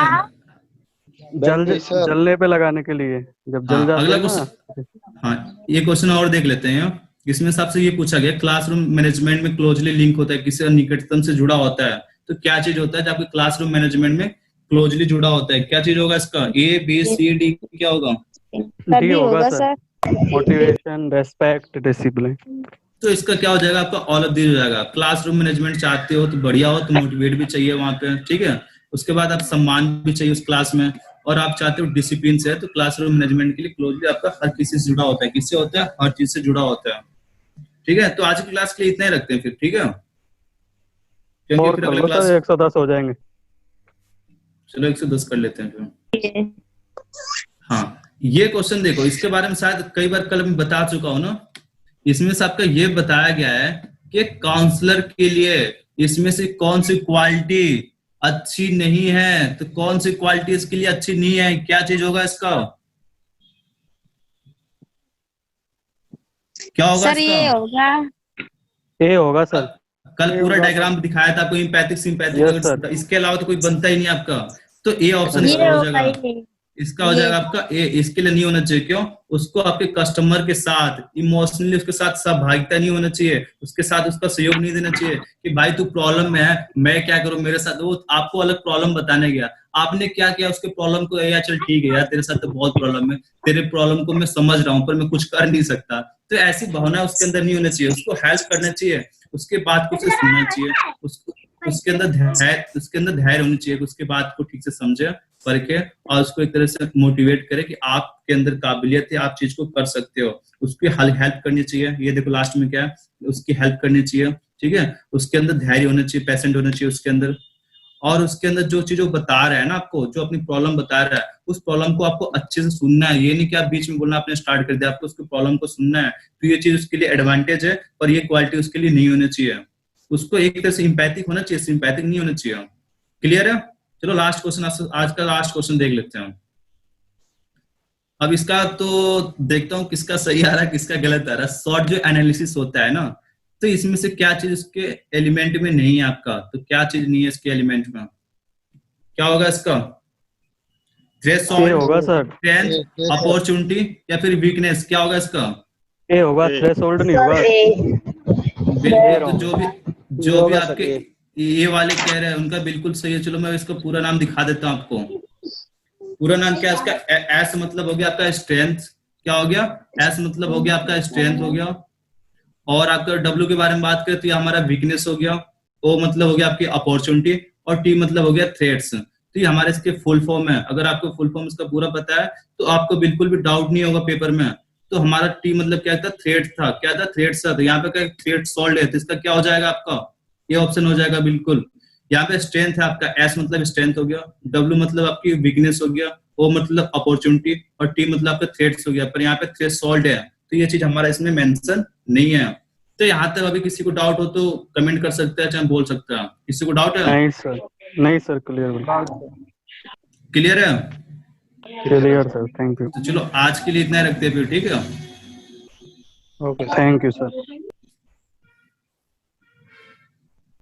जलने पे लगाने के लिए, जब जल जाता अगला है क्वेश्चन, हाँ ये क्वेश्चन और देख लेते हैं। इसमें सबसे ये पूछा गया क्लासरूम मैनेजमेंट में क्लोजली लिंक होता है, किसी निकटतम से जुड़ा होता है। तो क्या चीज होता है जो आपके क्लासरूम मैनेजमेंट में क्लोजली जुड़ा होता है? क्या चीज होगा इसका? ABCD क्या होगा? डी होगा सर। Motivation, respect, discipline. तो इसका क्या हो जाएगा आपका? ऑल ऑफ दीज हो जाएगा। क्लासरूम मैनेजमेंट चाहते हो तो बढ़िया हो, तो मोटिवेट भी चाहिए वहां पे, ठीक है। उसके बाद आप सम्मान भी चाहिए उस क्लास में, और आप चाहते हो डिसिप्लिन से है, तो क्लासरूम मैनेजमेंट के लिए क्लोजली आपका हर किसी से जुड़ा होता है। किससे होता है? हर चीज से जुड़ा होता है। ठीक है, तो आज की क्लास के लिए इतना ही रखते हैं फिर, ठीक है? क्योंकि और फिर कर अगले लो क्लास, सर, 110 हो जाएंगे। चलो 110 कर लेते हैं फिर। हाँ, ये क्वेश्चन देखो, इसके बारे में शायद कई बार कल मैं बता चुका हूं ना। इसमें से आपका ये बताया गया है कि काउंसलर के लिए इसमें से कौन सी क्वालिटी अच्छी नहीं है, तो कौन सी क्वालिटी इसके लिए अच्छी नहीं है, क्या चीज होगा इसका? क्या होगा सर ये इसका? होगा, ए होगा सर। कल पूरा डायग्राम दिखाया था आपको, इम्पैथिक सिंपैथिक, Yes, अगर sir. इसके अलावा तो कोई बनता ही नहीं आपका। तो ए ऑप्शन ये इसका हो होगा जाएगा, ये। इसका हो जाएगा आपका ए। इसके लिए नहीं होना चाहिए, क्यों? उसको आपके कस्टमर के साथ इमोशनली उसके साथ सहभागिता नहीं होना चाहिए, उसके साथ उसका सहयोग नहीं देना चाहिए कि भाई तू प्रॉब्लम में है, मैं क्या करूं मेरे साथ। वो आपको अलग प्रॉब्लम बताने गया, आपने क्या किया उसके प्रॉब्लम को, यार चल ठीक है यार तेरे साथ तो बहुत प्रॉब्लम है, तेरे प्रॉब्लम को मैं समझ रहा हूँ पर मैं कुछ कर नहीं सकता। तो ऐसी भावना उसके अंदर नहीं होना चाहिए, उसको हेल्प करना चाहिए, उसके बात को उसे सुनना चाहिए, उसको उसके अंदर धैर्य होनी चाहिए, उसके बात को ठीक से समझे परखे और उसको एक तरह से मोटिवेट करे कि आपके अंदर काबिलियत है, आप चीज को कर सकते हो। उसकी हेल्प करनी चाहिए। ये देखो लास्ट में क्या है, उसकी हेल्प करनी चाहिए, ठीक है? उसके अंदर धैर्य होना चाहिए, पेशेंट होना चाहिए उसके अंदर। और उसके अंदर जो चीज वो बता रहा है ना आपको, जो अपनी प्रॉब्लम बता रहा है, उस प्रॉब्लम को आपको अच्छे से सुनना है। ये नहीं कि आप बीच में बोलना आपने स्टार्ट कर दिया, आपको उसकी प्रॉब्लम को सुनना है। तो ये चीज उसके लिए एडवांटेज है, पर ये क्वालिटी उसके लिए नहीं होनी चाहिए। उसको एक तरह से इम्पैथिक होना चाहिए, सिंपैथिक नहीं होना चाहिए। क्लियर है? चलो लास्ट क्वेश्चन, आज का लास्ट क्वेश्चन देख लेते हैं। अब इसका तो देखता हूँ किसका सही आ रहा है किसका गलत आ रहा है। शॉर्ट जो एनालिसिस होता है ना, तो इसमें से क्या चीज इसके एलिमेंट में नहीं है आपका, तो क्या चीज नहीं है इसके एलिमेंट में, क्या होगा इसका? थ्रेशोल्ड होगा सर। स्ट्रेंथ, अपॉर्चुनिटी या फिर वीकनेस, क्या होगा इसका? ए होगा, थ्रेशोल्ड नहीं होगा। बिल्कुल, तो जो भी आपके ये वाले कह रहे हैं उनका बिल्कुल सही है। चलो मैं इसका पूरा नाम दिखा देता हूँ आपको। पूरा नाम क्या है इसका? एस मतलब हो गया आपका स्ट्रेंथ, क्या हो गया? एस मतलब हो गया आपका स्ट्रेंथ हो गया। और आपका डब्ल्यू के बारे में बात करें तो ये हमारा वीकनेस हो गया। ओ मतलब हो गया आपकी अपॉर्चुनिटी, और टी मतलब हो गया थ्रेट्स। तो ये हमारे इसके फुल फॉर्म है। अगर आपको फुल फॉर्म इसका पूरा पता है तो आपको बिल्कुल भी डाउट नहीं होगा पेपर में। तो हमारा टी मतलब क्या था? थ्रेट था। क्या था? थ्रेट्स था। तो यहाँ पे क्या थ्रेट सॉल्व है, तो इसका क्या हो जाएगा आपका? ये ऑप्शन हो जाएगा बिल्कुल। यहाँ पे स्ट्रेंथ है आपका, एस मतलब स्ट्रेंथ हो गया, डब्ल्यू मतलब आपकी वीकनेस हो गया, ओ मतलब अपॉर्चुनिटी, और टी मतलब आपका थ्रेट्स हो गया। पर यहाँ पे थ्रेट सॉल्व है, तो ये चीज हमारा इसमें मेंशन नहीं है। तो यहाँ तक अभी किसी को डाउट हो तो कमेंट कर सकते हैं, चाहे बोल सकते हैं। किसी को डाउट है? नहीं सर, नहीं सर, क्लियर क्लियर है? Clear sir, thank you. तो चलो आज के लिए इतना ही रखते हैं फिर, ठीक है? Okay, thank you sir.